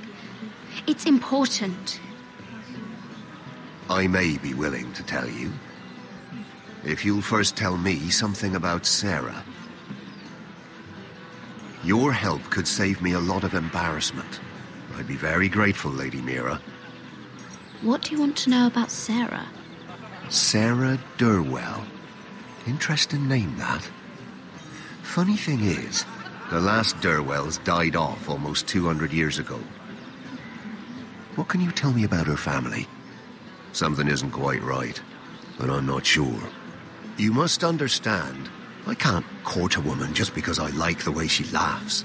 It's important. I may be willing to tell you. If you'll first tell me something about Sarah. Your help could save me a lot of embarrassment. I'd be very grateful, Lady Mira. What do you want to know about Sarah? Sarah Durwell. Interesting name, that. Funny thing is, the last Durwells died off almost 200 years ago. What can you tell me about her family? Something isn't quite right, but I'm not sure. You must understand, I can't court a woman just because I like the way she laughs.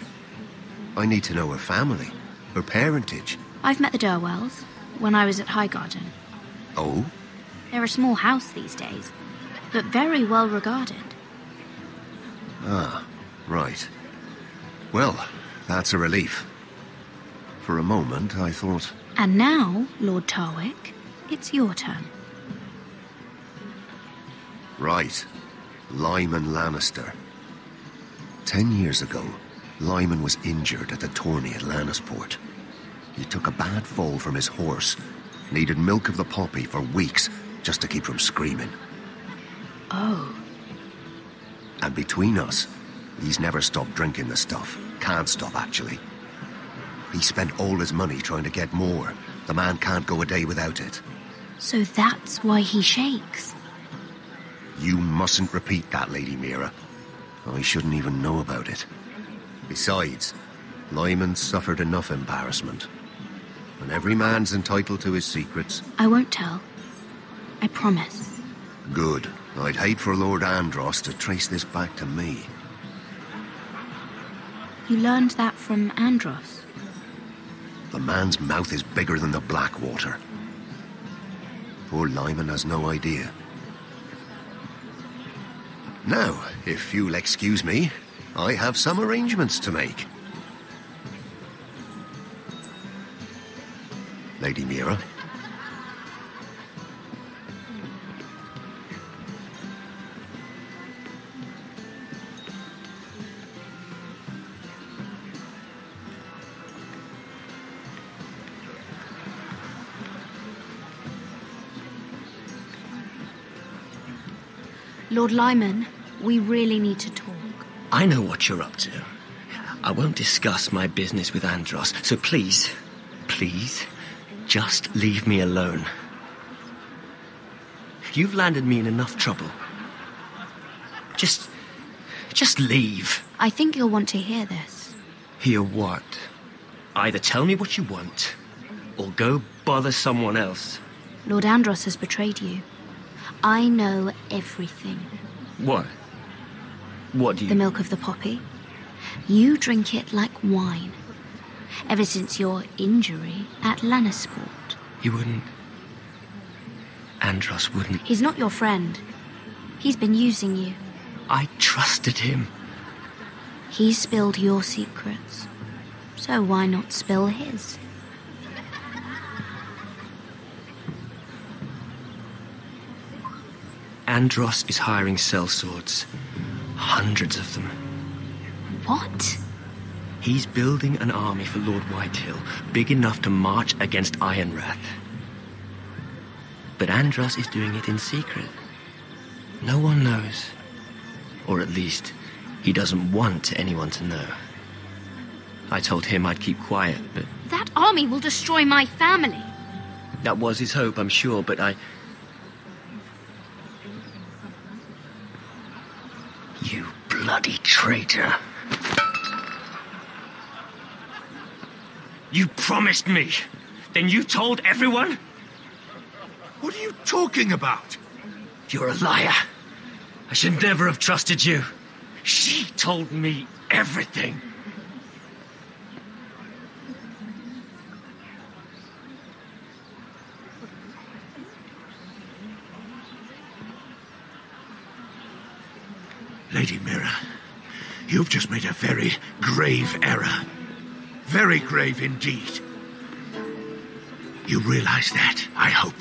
I need to know her family, her parentage. I've met the Durwells when I was at Highgarden. Oh? They're a small house these days, but very well regarded. Ah, right. Well, that's a relief. For a moment, I thought... And now, Lord Tarwick, it's your turn. Right. Lyman Lannister. 10 years ago, Lyman was injured at the tourney at Lannisport. He took a bad fall from his horse. Needed milk of the poppy for weeks just to keep from screaming. Oh. And between us, he's never stopped drinking the stuff. Can't stop, actually. He spent all his money trying to get more. The man can't go a day without it. So that's why he shakes. You mustn't repeat that, Lady Mira. I shouldn't even know about it. Besides, Lyman suffered enough embarrassment. And every man's entitled to his secrets. I won't tell. I promise. Good. I'd hate for Lord Andros to trace this back to me. You learned that from Andros? The man's mouth is bigger than the Blackwater. Poor Lyman has no idea. Now, if you'll excuse me, I have some arrangements to make. Lady Mira? Lord Lyman, we really need to talk. I know what you're up to. I won't discuss my business with Andros, so please, just leave me alone. You've landed me in enough trouble. Just leave. I think you'll want to hear this. Hear what? Either tell me what you want, or go bother someone else. Lord Andros has betrayed you. I know everything. What? What do you... The milk of the poppy. You drink it like wine. Ever since your injury at Lannisport. He wouldn't... Andros wouldn't... He's not your friend. He's been using you. I trusted him. He spilled your secrets. So why not spill his? Andros is hiring sellswords. Hundreds of them. What? He's building an army for Lord Whitehill, big enough to march against Ironrath. But Andros is doing it in secret. No one knows. Or at least, he doesn't want anyone to know. I told him I'd keep quiet, but... That army will destroy my family. That was his hope, I'm sure, but I... You bloody traitor. You promised me. Then you told everyone? What are you talking about? You're a liar. I should never have trusted you. She told me everything. Lady Mira, you've just made a very grave error. Very grave indeed. You realize that, I hope.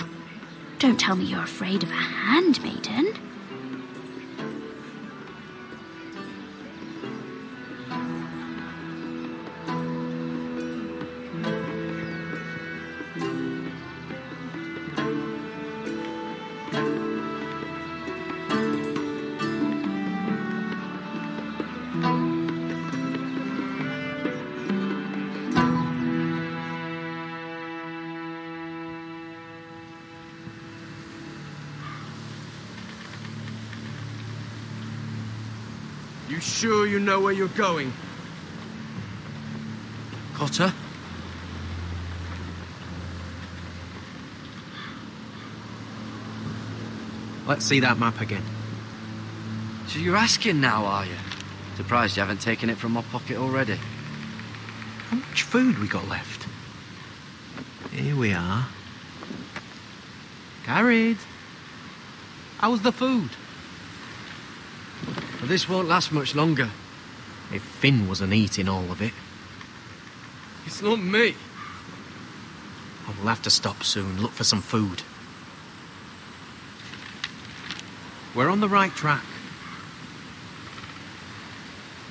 Don't tell me you're afraid of a handmaiden. You sure you know where you're going? Cotter? Let's see that map again. So you're asking now, are you? Surprised you haven't taken it from my pocket already. How much food we got left? Here we are. Carried. How's the food? Well, this won't last much longer. If Finn wasn't eating all of it. It's not me. I will have to stop soon, look for some food. We're on the right track.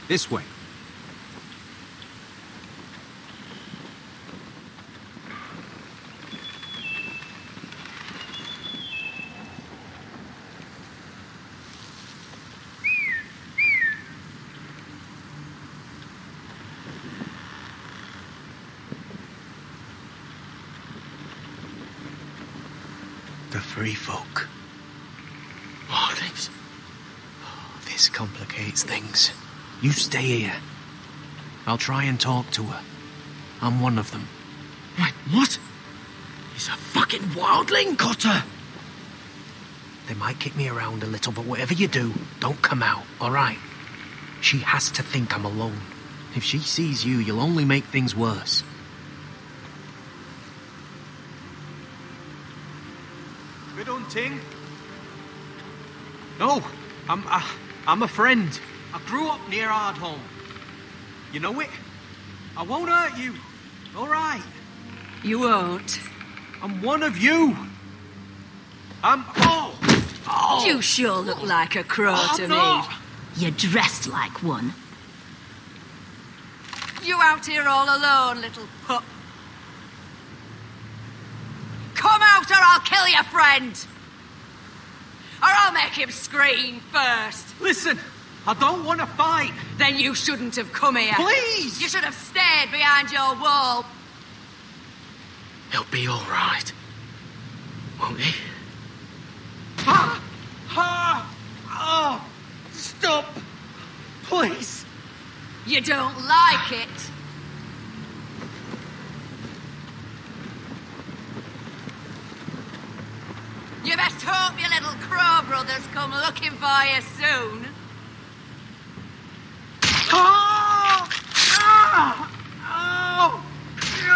This way. The Free Folk. Mornings. Oh, this complicates things. You stay here. I'll try and talk to her. I'm one of them. Wait, what? He's a fucking wildling, Cotter! They might kick me around a little, but whatever you do, don't come out, alright? She has to think I'm alone. If she sees you, you'll only make things worse. Good hunting. No, I'm a friend. I grew up near Ardholm. You know it? I won't hurt you. All right. You won't. I'm one of you. Oh! You sure look like a crow to not. me. You're dressed like one. You out here all alone, little pup? Come out or I'll kill your friend! Or I'll make him scream first. Listen, I don't want to fight. Then you shouldn't have come here. Please! You should have stayed behind your wall. He'll be all right. Won't he? Stop! Please! You don't like it. You best hope your little crow brothers come looking for you soon.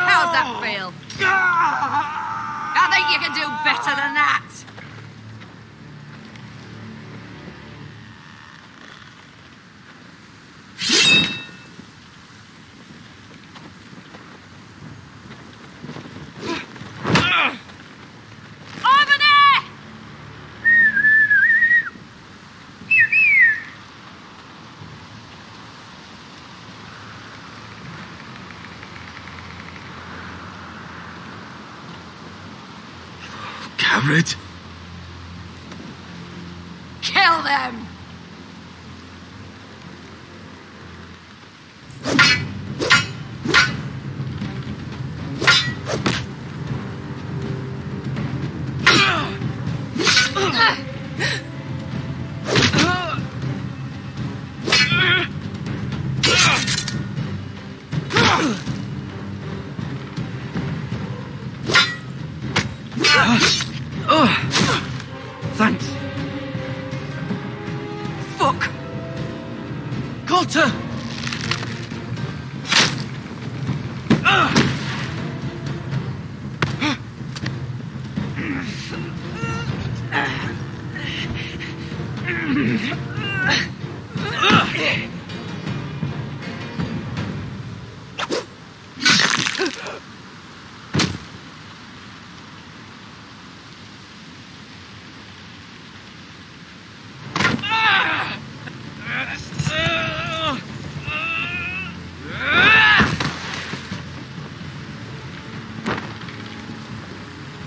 How's that feel? I think you can do better than that. Over there! Garrett? them! Thanks. Fuck! Cotter!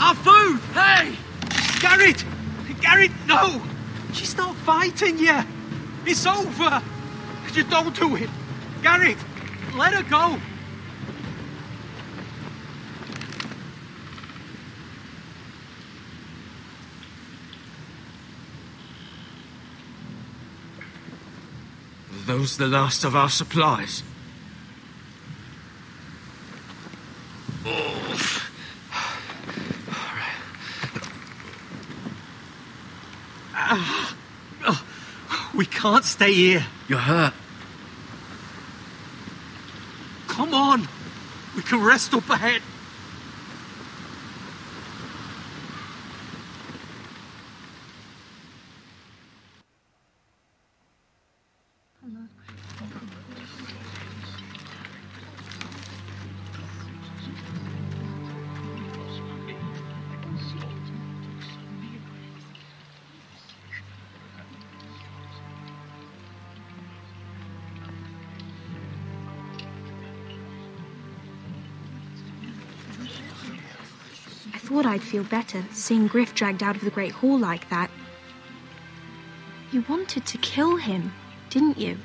Our food! Hey! Garrett! Garrett, no! She's not fighting yet! It's over! Just don't do it! Garrett! Let her go! Are those the last of our supplies? We can't stay here. You're hurt. Come on. We can rest up ahead. I thought I'd feel better seeing Griff dragged out of the Great Hall like that. You wanted to kill him, didn't you?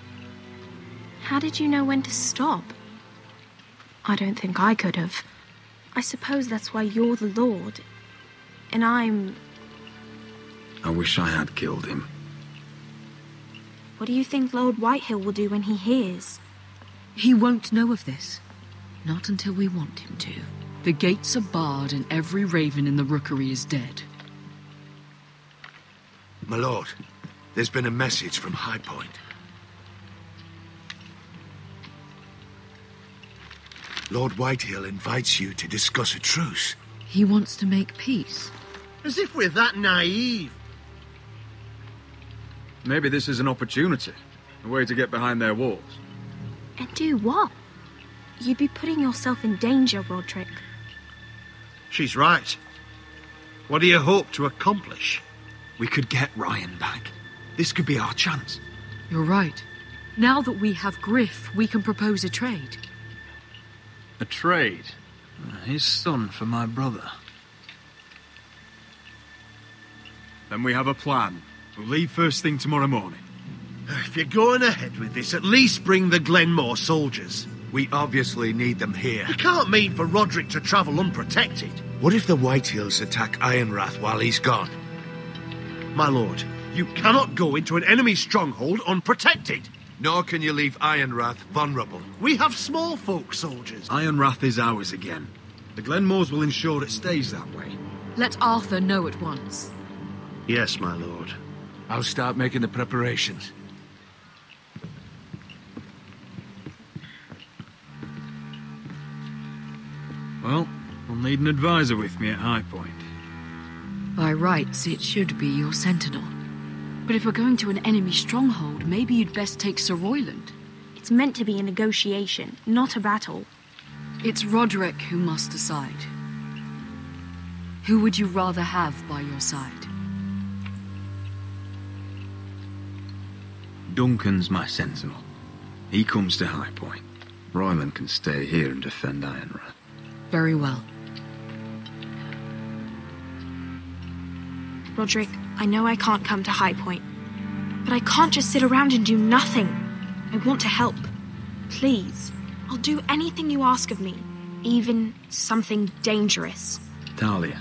How did you know when to stop? I don't think I could have. I suppose that's why you're the Lord. And I'm... I wish I had killed him. What do you think Lord Whitehill will do when he hears? He won't know of this. Not until we want him to. The gates are barred and every raven in the rookery is dead. My lord, there's been a message from High Point. Lord Whitehill invites you to discuss a truce. He wants to make peace. As if we're that naive. Maybe this is an opportunity. A way to get behind their walls. And do what? You'd be putting yourself in danger, Roderick. She's right. What do you hope to accomplish? We could get Ryan back. This could be our chance. You're right. Now that we have Griff, we can propose a trade. A trade? His son for my brother. Then we have a plan. We'll leave first thing tomorrow morning. If you're going ahead with this, at least bring the Glenmore soldiers. We obviously need them here. You can't mean for Roderick to travel unprotected. What if the Whitehills attack Ironrath while he's gone? My lord, you cannot go into an enemy stronghold unprotected. Nor can you leave Ironrath vulnerable. We have small folk soldiers. Ironrath is ours again. The Glenmores will ensure it stays that way. Let Arthur know at once. Yes, my lord. I'll start making the preparations. Well, I'll need an advisor with me at High Point. By rights, it should be your sentinel. But if we're going to an enemy stronghold, maybe you'd best take Sir Royland. It's meant to be a negotiation, not a battle. It's Roderick who must decide. Who would you rather have by your side? Duncan's my sentinel. He comes to High Point. Royland can stay here and defend Ironrath. Very well. Roderick, I know I can't come to High Point, But I can't just sit around and do nothing. I want to help. Please, I'll do anything you ask of me, even something dangerous. Talia,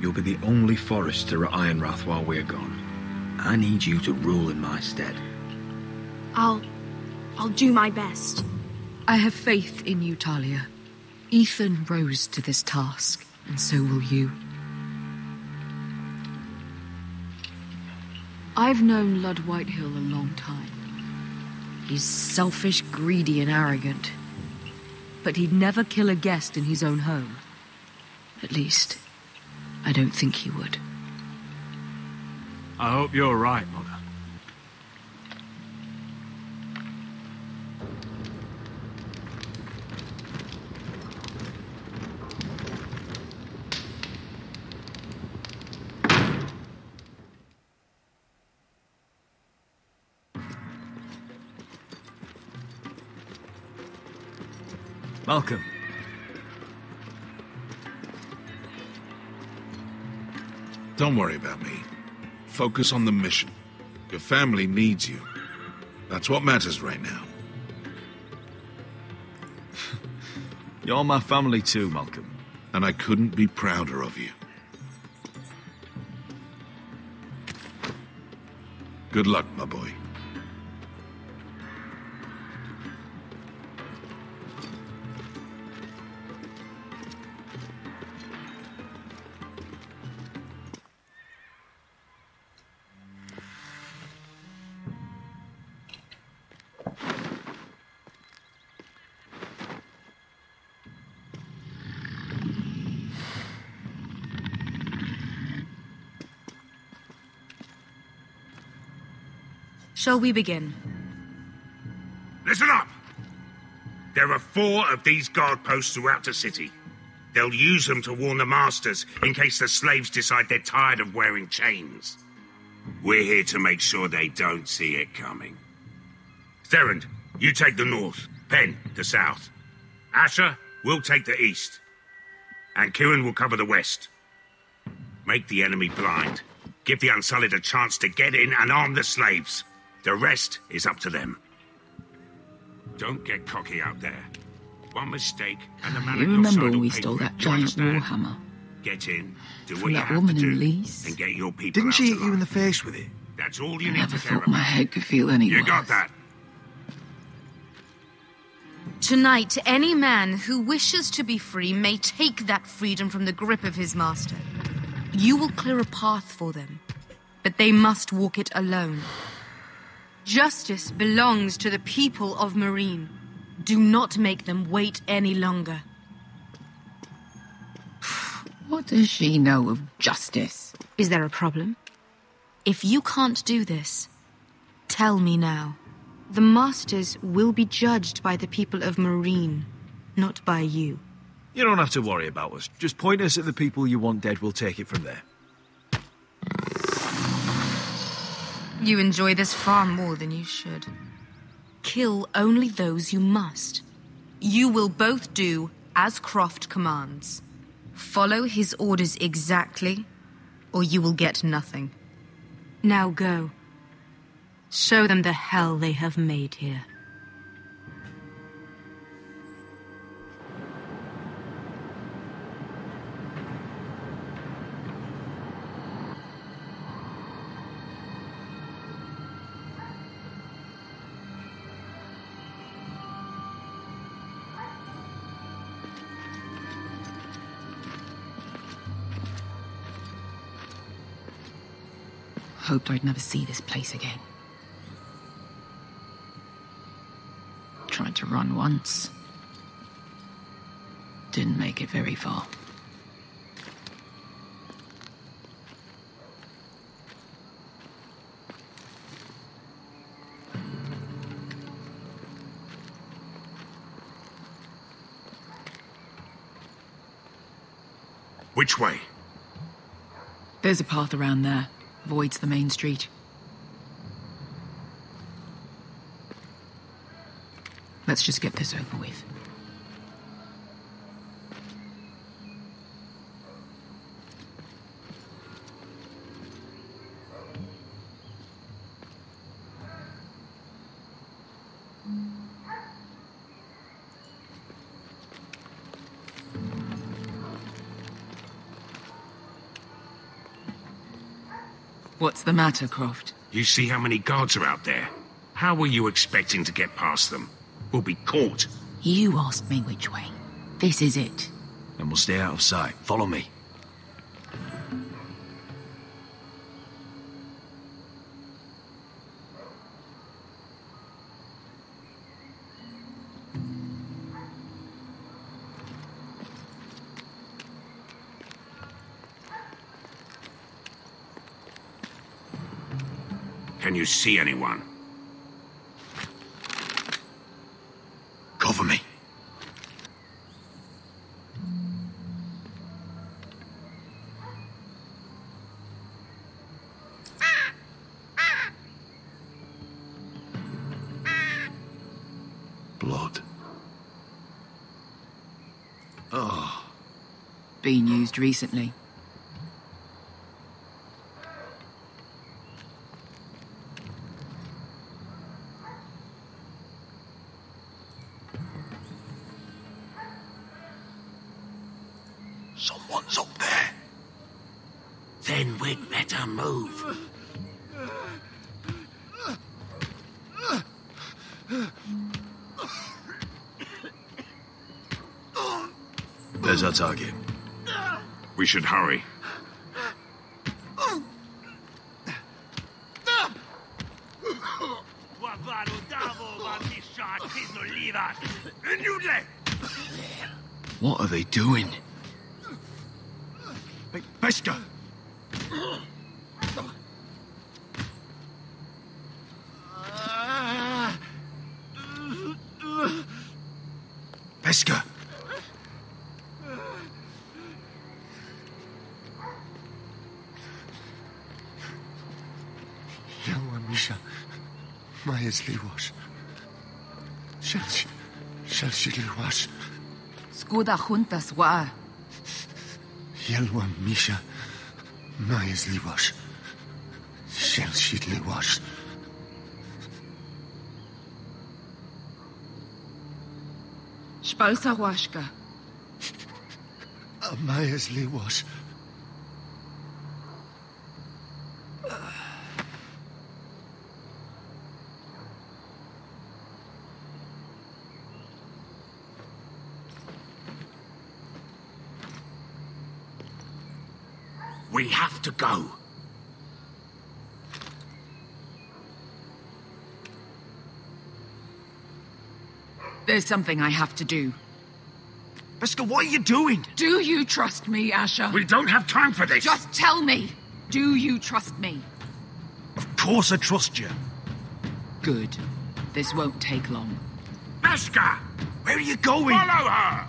you'll be the only Forester at Ironrath while we're gone. I need you to rule in my stead. I'll do my best. I have faith in you, Talia. Ethan rose to this task, and so will you. I've known Lud Whitehill a long time. He's selfish, greedy, and arrogant. But he'd never kill a guest in his own home. At least, I don't think he would. I hope you're right, Mother. Malcolm. Don't worry about me. Focus on the mission. Your family needs you. That's what matters right now. You're my family too, Malcolm. And I couldn't be prouder of you. Good luck, my boy. Shall we begin? Listen up! There are 4 of these guard posts throughout the city. They'll use them to warn the masters in case the slaves decide they're tired of wearing chains. We're here to make sure they don't see it coming. Therend, you take the north. Penn, the south. Asher, we'll take the east. And Kieran will cover the west. Make the enemy blind. Give the Unsullied a chance to get in and arm the slaves. The rest is up to them. Don't get cocky out there. One mistake and the man You at your remember side when will we pay stole for it. that You giant understand? warhammer? Get in, do From what you that have woman to in do, Leeds? and get your people Didn't out she hit alive. you in the face with it? That's all I you need never to care thought my about. head could feel any You worse. got that? Tonight, any man who wishes to be free may take that freedom from the grip of his master. You will clear a path for them, but they must walk it alone. Justice belongs to the people of Marine. Do not make them wait any longer. What does she know of justice? Is there a problem? If you can't do this, tell me now. The masters will be judged by the people of Marine, not by you. You don't have to worry about us. Just point us at the people you want dead, we'll take it from there. You enjoy this far more than you should. Kill only those you must. You will both do as Croft commands. Follow his orders exactly, or you will get nothing. Now go. Show them the hell they have made here. Hoped I'd never see this place again. Tried to run once. Didn't make it very far. Which way? There's a path around there. Voids the main street. Let's just get this over with. What's the matter, Croft? You see how many guards are out there? How were you expecting to get past them? We'll be caught. You asked me which way. This is it. And we'll stay out of sight. Follow me. Can you see anyone? Cover me. Blood. Oh. Been used recently. Someone's up there. Then we'd better move. There's our target. We should hurry. What are they doing? Pesca! Pesca! Yelwa Misha, Maya's Liwash. Shall she Liwash? Skuda juntas wa. Yelwa Misha, Maya's Liwash. Shall she Liwash? Spalsa washka. Maya's Liwash. We have to go. There's something I have to do. Pesca, what are you doing? Do you trust me, Asher? We don't have time for this. Just tell me. Do you trust me? Of course I trust you. Good. This won't take long. Pesca! Where are you going? Follow her!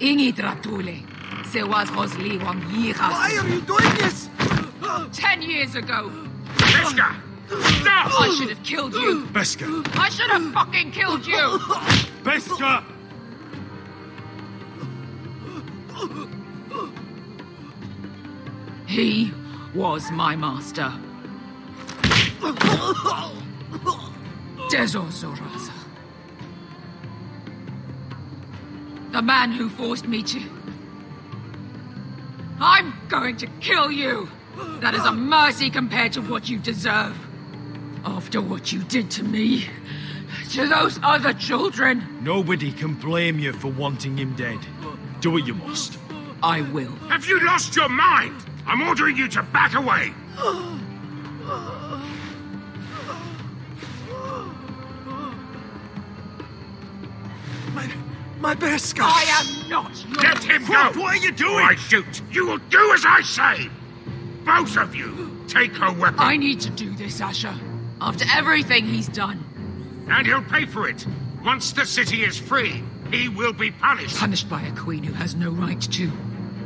Ingi Dratule. Se was Rosli Wang Yiras. Why are you doing this? 10 years ago. Pesca! Stop! I should have killed you. Pesca! I should have fucking killed you. Pesca! He was my master. Dezozoraza. The man who forced me to... I'm going to kill you! That is a mercy compared to what you deserve. After what you did to me, to those other children. Nobody can blame you for wanting him dead. Do what you must. I will. Have you lost your mind? I'm ordering you to back away. My Pesca! I am not your... Let him go! What are you doing? Or I shoot. You will do as I say. Both of you, take her weapon. I need to do this, Asher. After everything he's done. And he'll pay for it. Once the city is free, he will be punished. Punished by a queen who has no right to.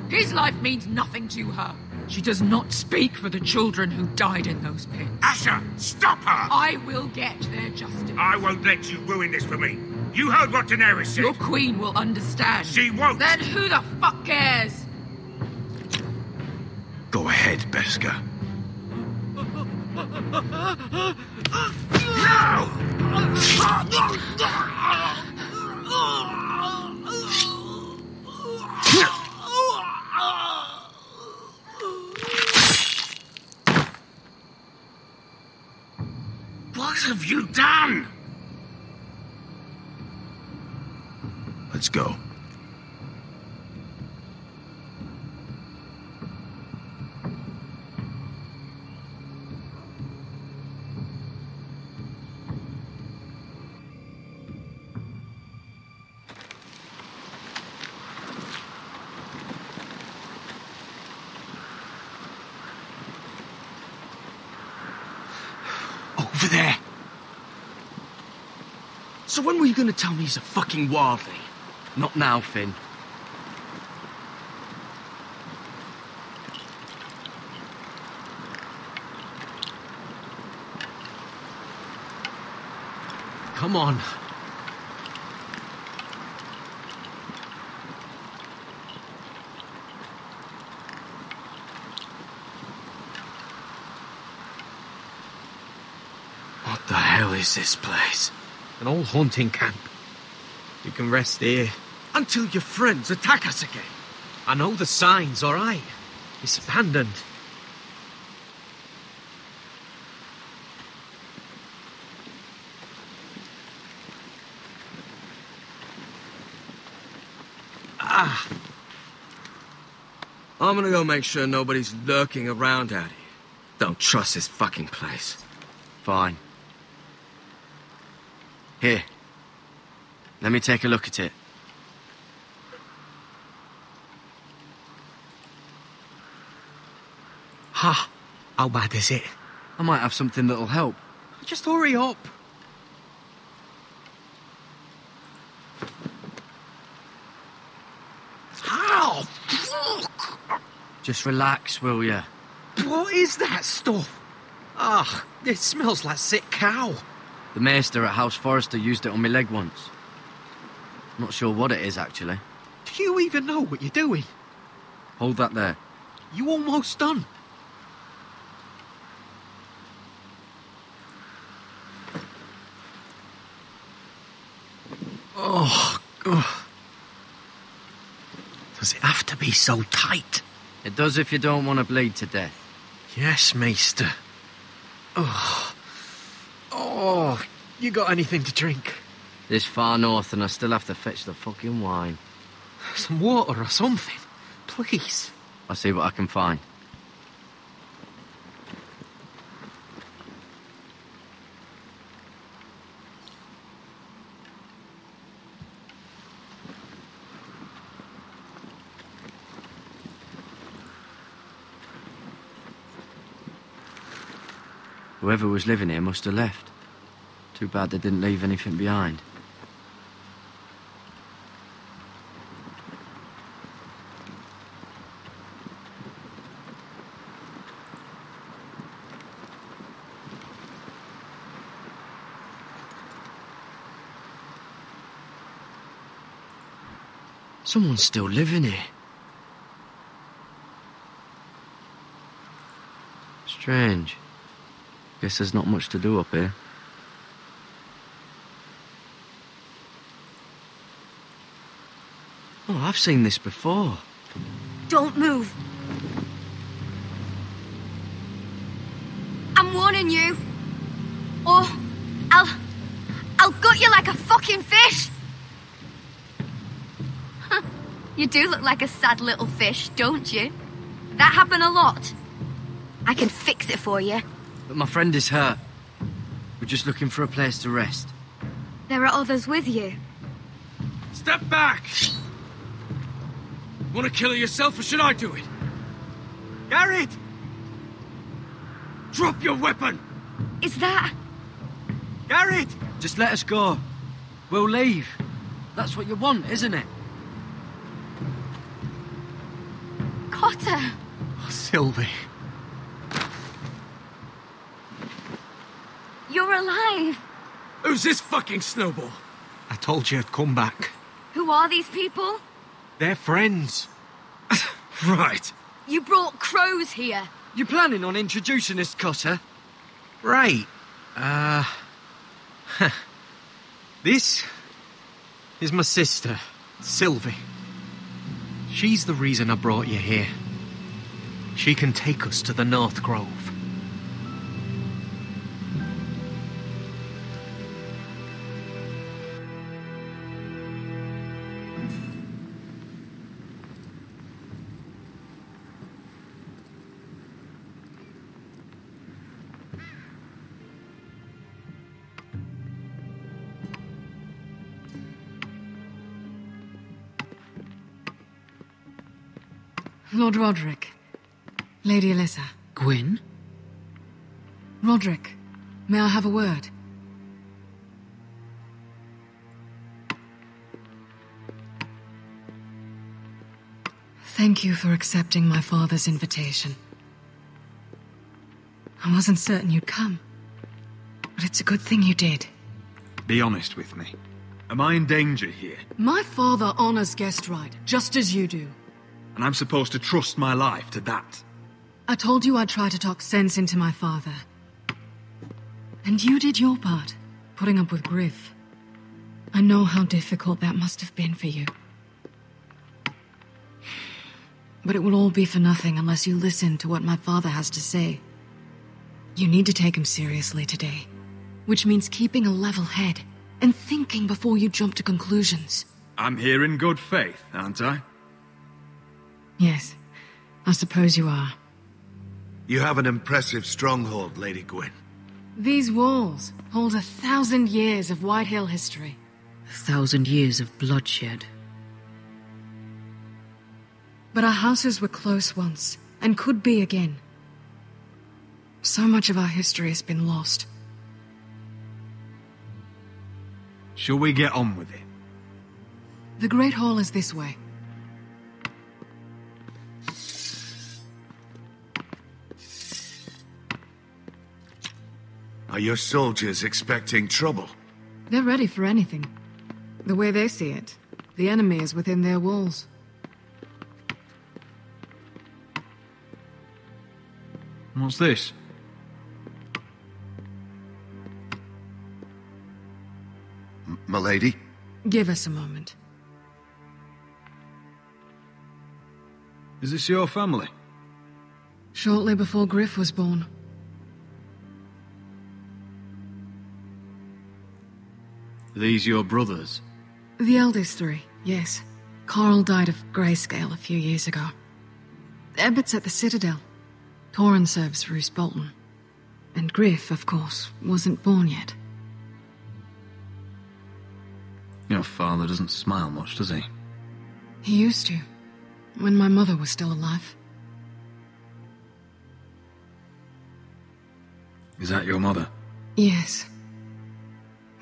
His life means nothing to her. She does not speak for the children who died in those pits. Asher, stop her! I will get their justice. I won't let you ruin this for me. You heard what Daenerys said. Your queen will understand. She won't. Then who the fuck cares? Go ahead, Beskar. What have you done? Let's go. Over there. So when were you going to tell me he's a fucking wildling? Not now, Finn. Come on. What the hell is this place? An old hunting camp. You can rest here. Until your friends attack us again. I know the signs, all right. It's abandoned. I'm gonna go make sure nobody's lurking around out here. Don't trust this fucking place. Fine. Here. Let me take a look at it. Ha! How bad is it? I might have something that'll help. Just hurry up. How? Just relax, will ya? What is that stuff? Ah, it smells like sick cow. The maester at House Forrester used it on my leg once. Not sure what it is, actually. Do you even know what you're doing? Hold that there. You almost done. Oh, God. Does it have to be so tight? It does if you don't want to bleed to death. Yes, Maester. Oh, you got anything to drink? This far north and I still have to fetch the fucking wine. Some water or something, please. I'll see what I can find. Whoever was living here must have left. Too bad they didn't leave anything behind. Someone's still living here. Strange. Guess there's not much to do up here. Oh, I've seen this before. Don't move. I'm warning you. Or I'll gut you like a fucking fish. You do look like a sad little fish, don't you? That happen a lot. I can fix it for you. But my friend is hurt. We're just looking for a place to rest. There are others with you. Step back! Want to kill her yourself, or should I do it? Garrett! Drop your weapon! Is that... Garrett! Just let us go. We'll leave. That's what you want, isn't it? Cotter? Sylvie. You're alive! Who's this fucking snowball? I told you I'd come back. Who are these people? They're friends. Right. You brought crows here. You planning on introducing this cutter? Right. This is my sister, Sylvie. She's the reason I brought you here. She can take us to the North Grove. Lord Roderick. Lady Alyssa. Gwyn? Roderick, may I have a word? Thank you for accepting my father's invitation. I wasn't certain you'd come, but it's a good thing you did. Be honest with me. Am I in danger here? My father honors guest right, just as you do. And I'm supposed to trust my life to that? I told you I'd try to talk sense into my father. And you did your part, putting up with Griff. I know how difficult that must have been for you. But it will all be for nothing unless you listen to what my father has to say. You need to take him seriously today, which means keeping a level head and thinking before you jump to conclusions. I'm here in good faith, aren't I? Yes, I suppose you are. You have an impressive stronghold, Lady Gwyn. These walls hold 1,000 years of White Hill history. 1,000 years of bloodshed. But our houses were close once, and could be again. So much of our history has been lost. Shall we get on with it? The Great Hall is this way. Are your soldiers expecting trouble? They're ready for anything. The way they see it, the enemy is within their walls. What's this? My lady? Give us a moment. Is this your family? Shortly before Griff was born. These your brothers? The eldest three, yes. Carl died of grayscale a few years ago. Ebbett's at the Citadel. Torrin serves Roose Bolton. And Griff, of course, wasn't born yet. Your father doesn't smile much, does he? He used to, when my mother was still alive. Is that your mother? Yes.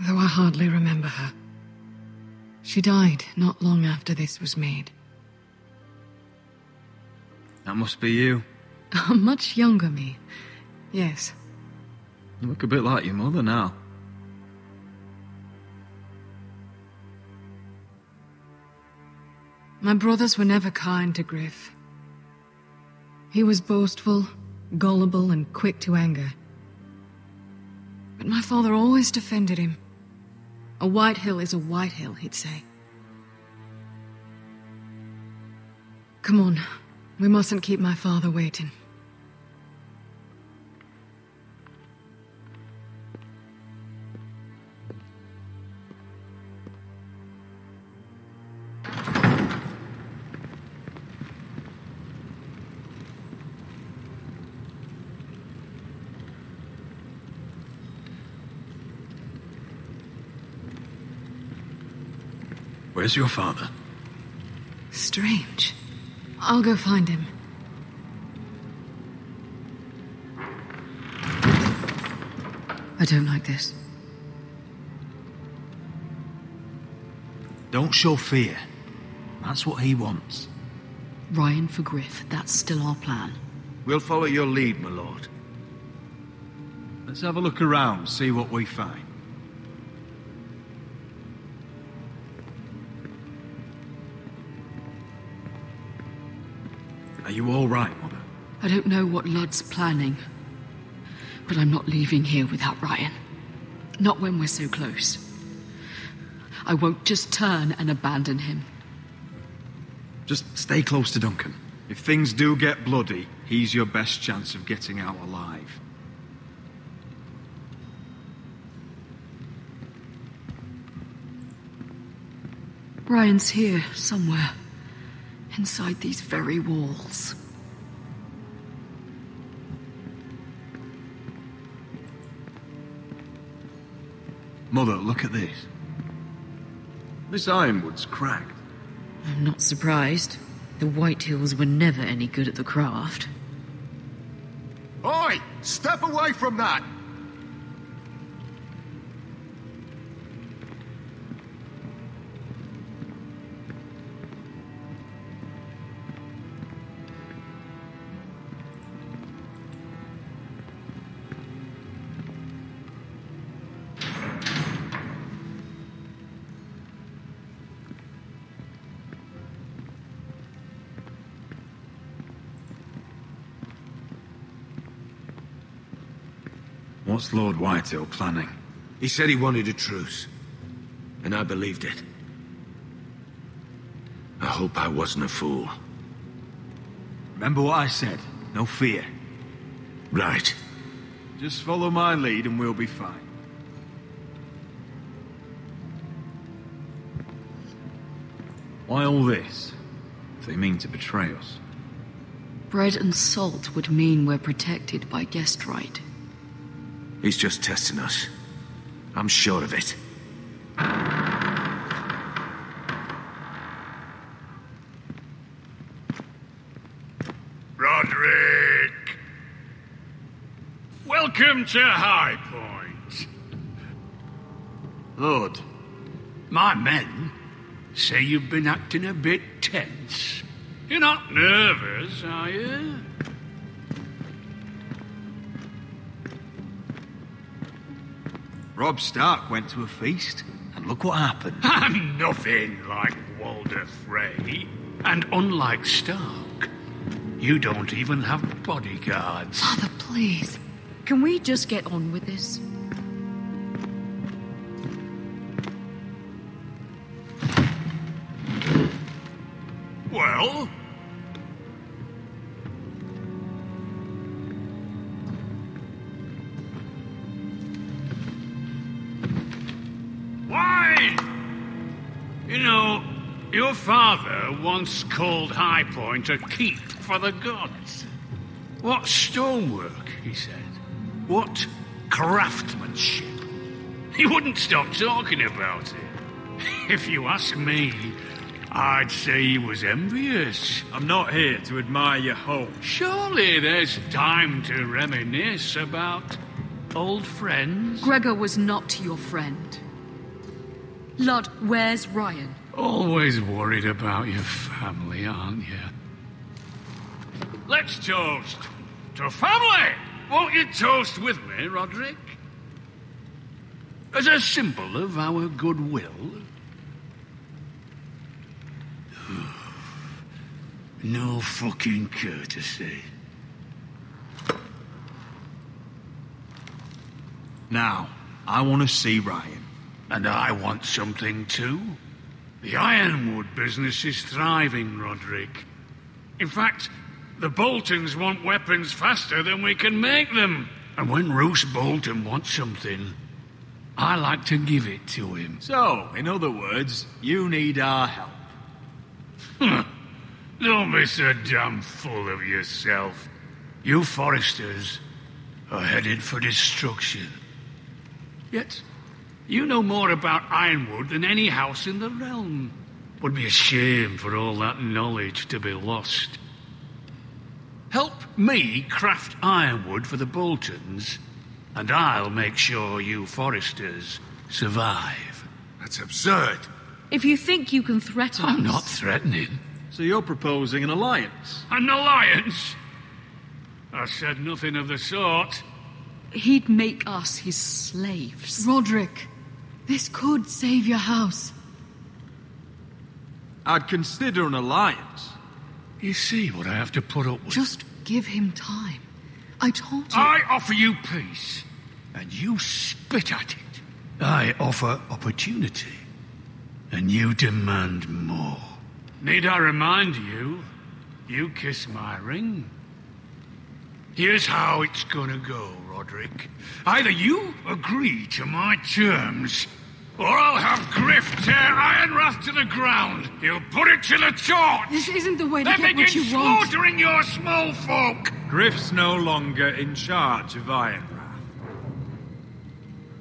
Though I hardly remember her. She died not long after this was made. That must be you. A much younger me. Yes. You look a bit like your mother now. My brothers were never kind to Griff. He was boastful, gullible, and quick to anger. But my father always defended him. A White Hill is a White Hill, he'd say. Come on, we mustn't keep my father waiting. Where's your father? Strange. I'll go find him. I don't like this. Don't show fear. That's what he wants. Ryan for Griff, that's still our plan. We'll follow your lead, my lord. Let's have a look around, see what we find. Are you all right, Mother? I don't know what Ludd's planning, but I'm not leaving here without Ryan. Not when we're so close. I won't just turn and abandon him. Just stay close to Duncan. If things do get bloody, he's your best chance of getting out alive. Ryan's here, somewhere. Inside these very walls. Mother, look at this. This ironwood's cracked. I'm not surprised. The Whitehills were never any good at the craft. Oi! Step away from that! What's Lord Whitehill planning? He said he wanted a truce, and I believed it. I hope I wasn't a fool. Remember what I said. No fear. Right. Just follow my lead and we'll be fine. Why all this? If they mean to betray us. Bread and salt would mean we're protected by guest right. He's just testing us. I'm sure of it. Roderick! Welcome to High Point. Lord, my men say you've been acting a bit tense. You're not nervous, are you? Robb Stark went to a feast, and look what happened. I'm nothing like Walder Frey. And unlike Stark, you don't even have bodyguards. Father, please. Can we just get on with this? Well? Why? You know, your father once called High Point a keep for the gods. What stonework, he said. What craftsmanship. He wouldn't stop talking about it. If you ask me, I'd say he was envious. I'm not here to admire your home. Surely there's time to reminisce about old friends. Gregor was not your friend. Ludd, where's Ryan? Always worried about your family, aren't you? Let's toast to family! Won't you toast with me, Roderick? As a symbol of our goodwill. No fucking courtesy. Now, I want to see Ryan. And I want something too. The ironwood business is thriving, Roderick. In fact, the Boltons want weapons faster than we can make them. And when Roose Bolton wants something, I like to give it to him. So, in other words, you need our help. Don't be so damn full of yourself. You Foresters are headed for destruction. Yet, you know more about ironwood than any house in the realm. Would be a shame for all that knowledge to be lost. Help me craft ironwood for the Boltons, and I'll make sure you Foresters survive. That's absurd. If you think you can threaten I'm us... not threatening. So you're proposing an alliance? An alliance? I said nothing of the sort. He'd make us his slaves. Roderick, this could save your house. I'd consider an alliance. You see what I have to put up with? Just give him time. I told you... I offer you peace, and you spit at it. I offer opportunity, and you demand more. Need I remind you, you kiss my ring? Here's how it's gonna go, Roderick. Either you agree to my terms, or I'll have Griff tear Ironrath to the ground. He'll put it to the torch. This isn't the way to then get what you begin want. slaughtering your small folk. Griff's no longer in charge of Ironrath.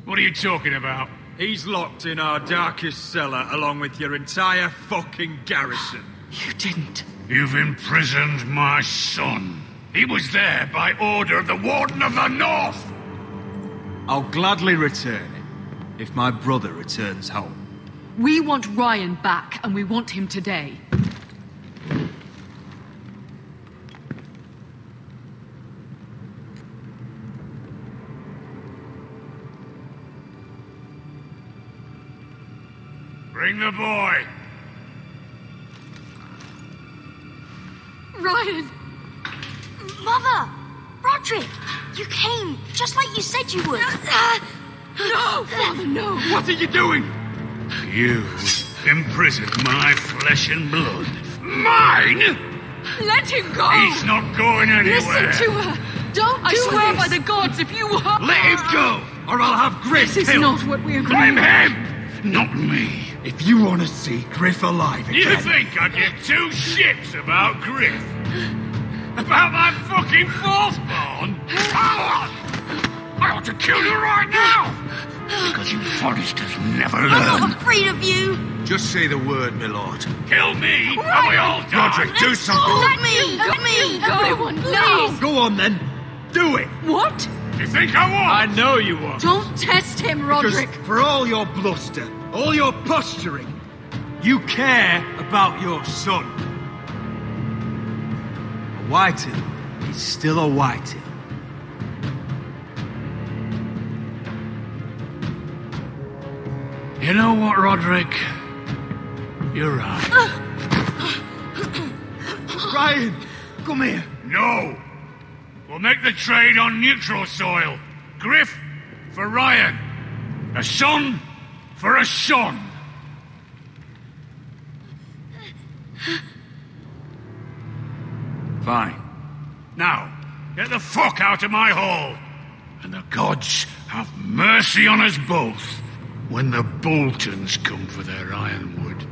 What are you talking about? He's locked in our darkest cellar along with your entire fucking garrison. You didn't. You've imprisoned my son. He was there by order of the Warden of the North. I'll gladly return him if my brother returns home. We want Ryan back, and we want him today. Bring the boy. Ryan! Mother! Roderick! You came, just like you said you would. No! Father, no! What are you doing? You imprisoned my flesh and blood. Mine? Let him go! He's not going anywhere. Listen to her! Don't I swear by the gods, if you hurt... Let him go, or I'll have Griff This is killed. not what we agreed. Blame him, not me. If you want to see Griff alive again... You think I give two shits about Griff? About my fucking fourthborn? I ought to kill you right now! Because you Forresters never learn. I'm not afraid of you! Just say the word, my lord. Kill me, and we all die. Roderick, do something! Let me! Everyone, please! Go on, then. Do it! What? You think I won't? I know you won't. Don't test him, Roderick! Because for all your bluster, all your posturing, you care about your son. A Whitehill is still a Whitehill. You know what, Roderick? You're right. Ryan, come here. No! We'll make the trade on neutral soil. Griff for Ryan. A son for a son. Fine. Now, get the fuck out of my hall. And the gods have mercy on us both when the Boltons come for their ironwood.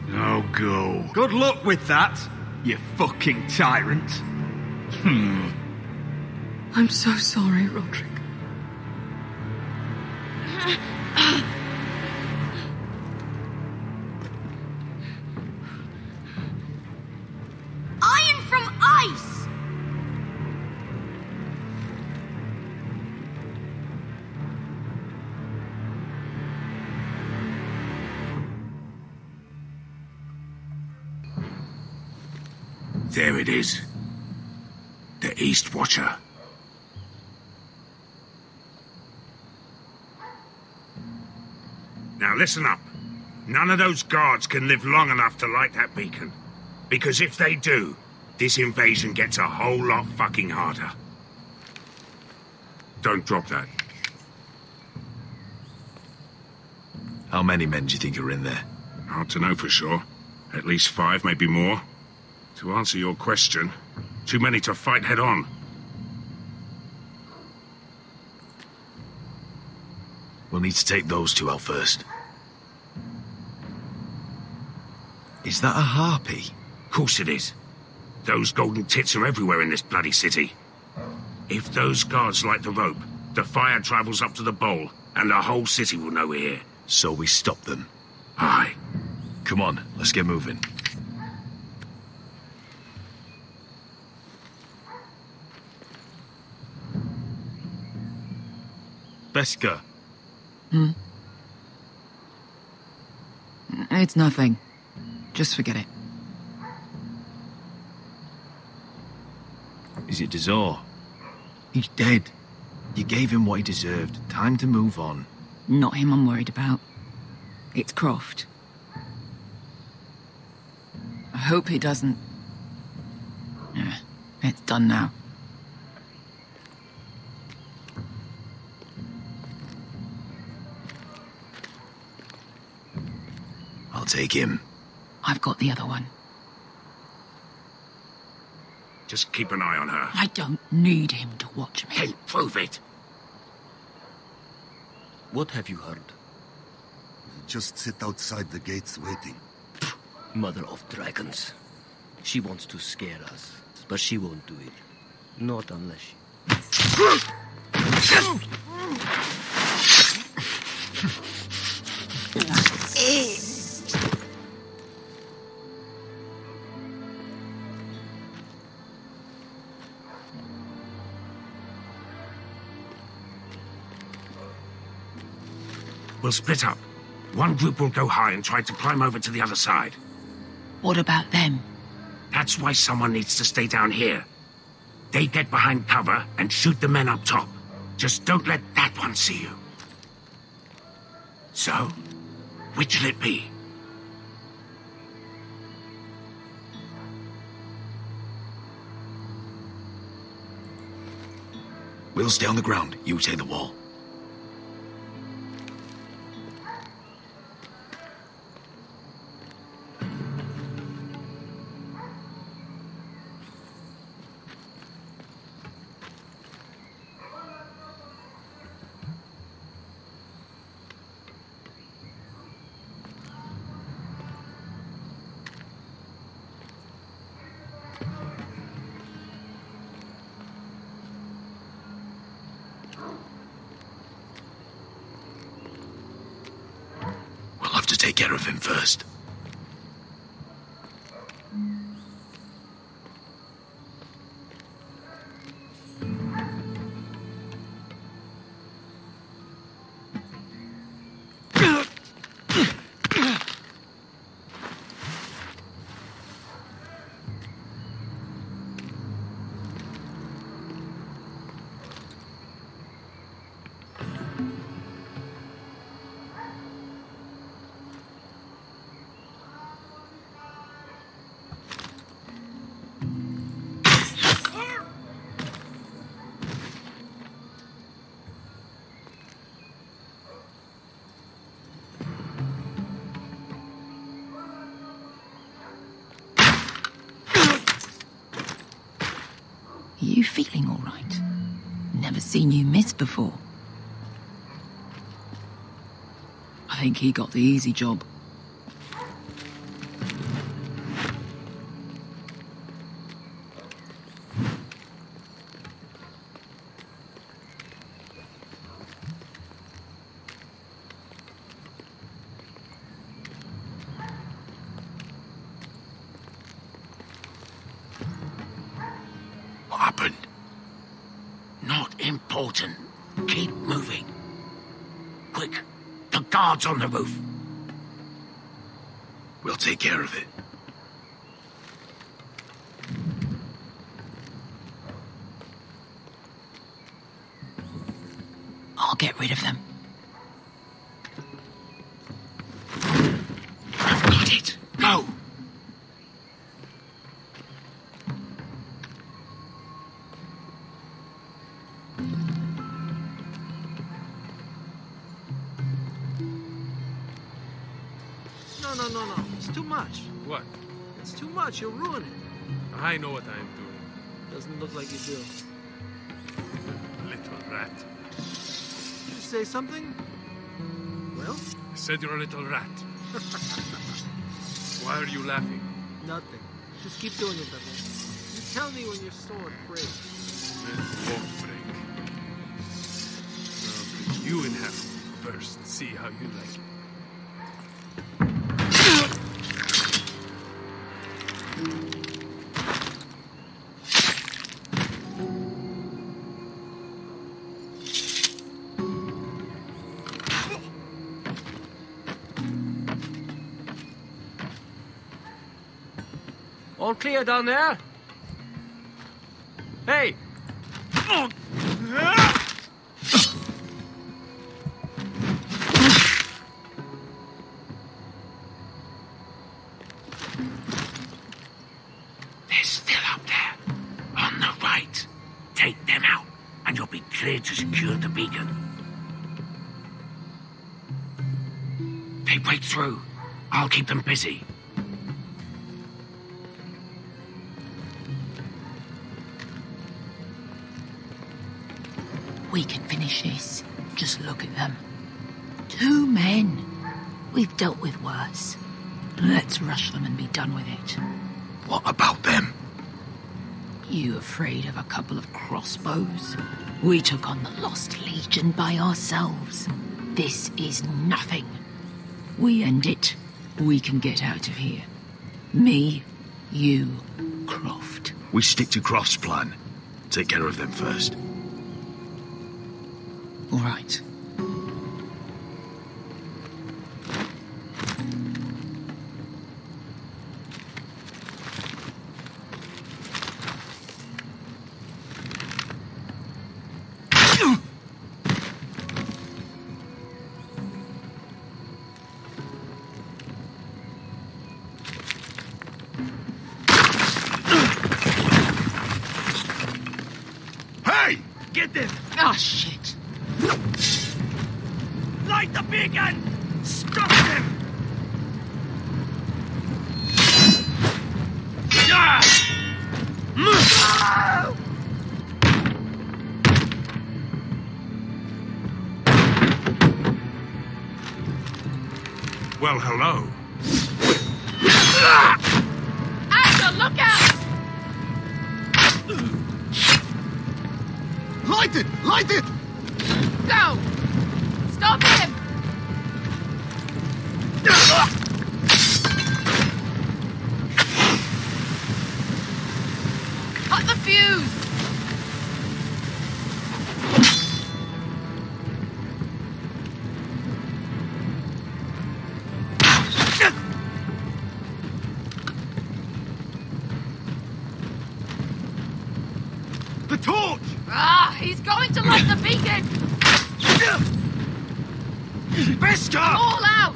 Now go. Good luck with that, you fucking tyrant. I'm so sorry, Roderick. Iron from ice! There it is. The East Watcher. Now listen up. None of those guards can live long enough to light that beacon. Because if they do, this invasion gets a whole lot fucking harder. Don't drop that. How many men do you think are in there? Hard to know for sure. At least 5, maybe more. To answer your question, too many to fight head on. We'll need to take those 2 out first. Is that a harpy? Of course it is. Those golden tits are everywhere in this bloody city. If those guards light the rope, the fire travels up to the bowl, and the whole city will know we're here. So we stop them. Aye. Come on, let's get moving. Beska. It's nothing. Just forget it. Is it Dazor? He's dead. You gave him what he deserved. Time to move on. Not him I'm worried about. It's Croft. I hope he doesn't... Yeah, it's done now. I'll take him. I've got the other one. Just keep an eye on her. I don't need him to watch me. Hey, prove it. What have you heard? Just sit outside the gates waiting. Mother of dragons. She wants to scare us, but she won't do it. Not unless she... We'll split up. One group will go high and try to climb over to the other side. What about them? That's why someone needs to stay down here. They get behind cover and shoot the men up top. Just don't let that one see you. So, which'll it be? We'll stay on the ground. You take the wall. We'll have to take care of him first. Are you feeling all right? Never seen you miss before. I think he got the easy job. What happened? Not important. Keep moving. Quick, the guards on the roof. We'll take care of it. I'll get rid of them. I've got it. Go. No. It's too much. What? It's too much. You'll ruin it. I know what I am doing. Doesn't look like you do. Little rat. Did you say something? Well? I said you're a little rat. Why are you laughing? Nothing. Just keep doing it that way. You tell me when your sword breaks. It won't break. I'll break you in half first. See how you like it. All clear down there? Hey! They're still up there. On the right. Take them out, and you'll be clear to secure the beacon. They break through. I'll keep them busy. We can finish this. Just look at them. 2 men. We've dealt with worse. Let's rush them and be done with it. What about them? You afraid of a couple of crossbows? We took on the Lost Legion by ourselves. This is nothing. We end it. We can get out of here. Me, you, Croft. We stick to Croft's plan. Take care of them first. All right. Hey! Get them! Ah, shit. Light the beacon! Stop them! Well, hello. Asher, look out! Light it! Light it! Go! Stop him! Cut the fuse! The torch! Ah, he's going to light the beacon! Beskar! All out!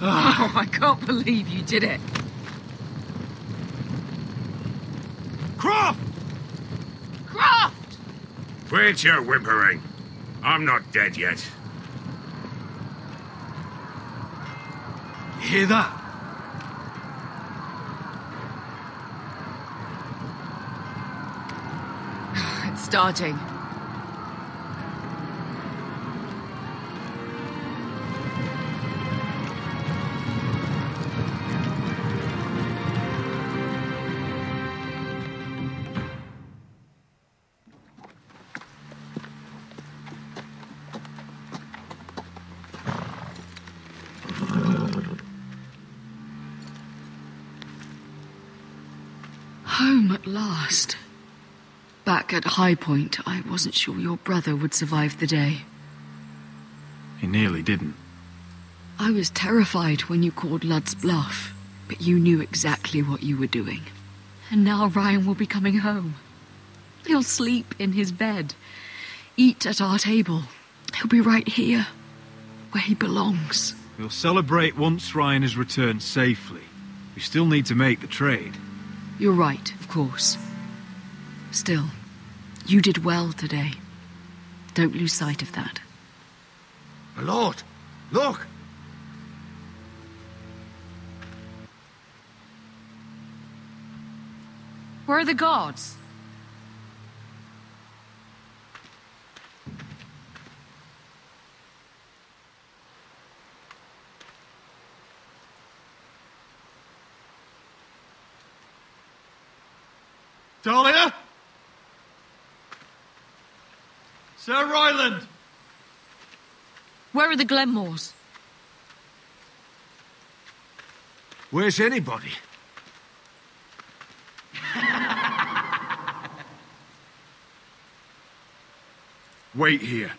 Oh, I can't believe you did it. Croft! Croft! Quit your whimpering. I'm not dead yet. You hear that? It's starting. Home at last. Back at High Point, I wasn't sure your brother would survive the day. He nearly didn't. I was terrified when you called Ludd's bluff, but you knew exactly what you were doing. And now Ryan will be coming home. He'll sleep in his bed, eat at our table. He'll be right here, where he belongs. We'll celebrate once Ryan has returned safely. We still need to make the trade. You're right, of course. Still, you did well today. Don't lose sight of that. My lord, look! Where are the guards? Talia? Sir Ryland! Where are the Glenmores? Where's anybody? Wait here.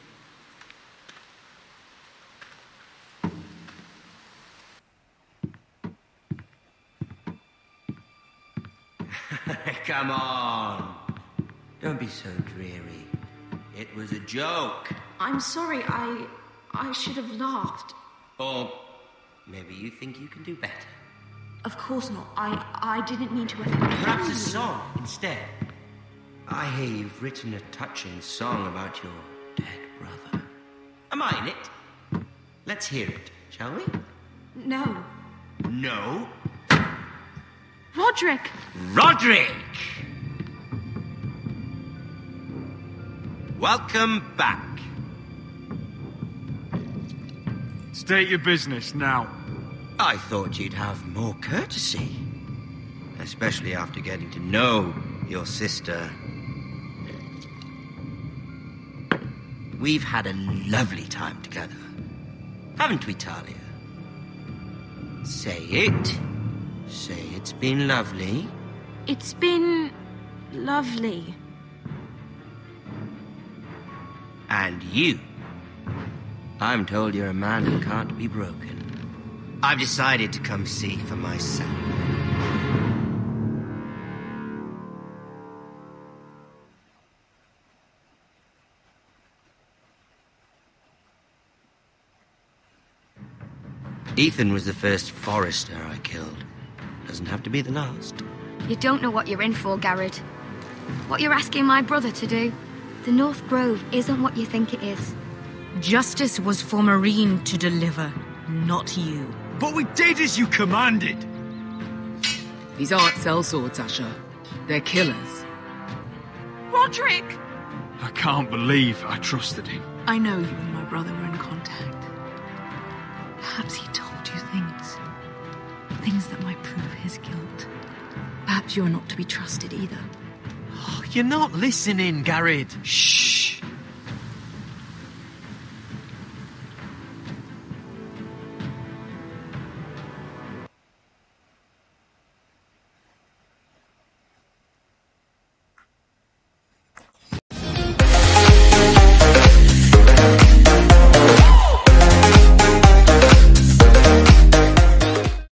Come on. Don't be so dreary. It was a joke. I'm sorry, I should have laughed. Or maybe you think you can do better. Of course not. I didn't mean to offend you. Perhaps a song instead. I hear you've written a touching song about your dead brother. Am I in it? Let's hear it, shall we? No. No? Roderick! Roderick! Welcome back. State your business now. I thought you'd have more courtesy. Especially after getting to know your sister. We've had a lovely time together. Haven't we, Talia? Say it. Say it's been lovely. It's been lovely. And you. I'm told you're a man who can't be broken. I've decided to come see for myself. Ethan was the first Forrester I killed. Doesn't have to be the last. You don't know what you're in for, Garrett. What you're asking my brother to do. The North Grove isn't what you think it is. Justice was for Marine to deliver, not you. But we did as you commanded. These aren't sellswords, Asher. They're killers. Roderick! I can't believe I trusted him. I know you and my brother were in contact. Perhaps he told you things. Things that might prove his guilt. Perhaps you're not to be trusted either. Oh, you're not listening, Garrett. Shh!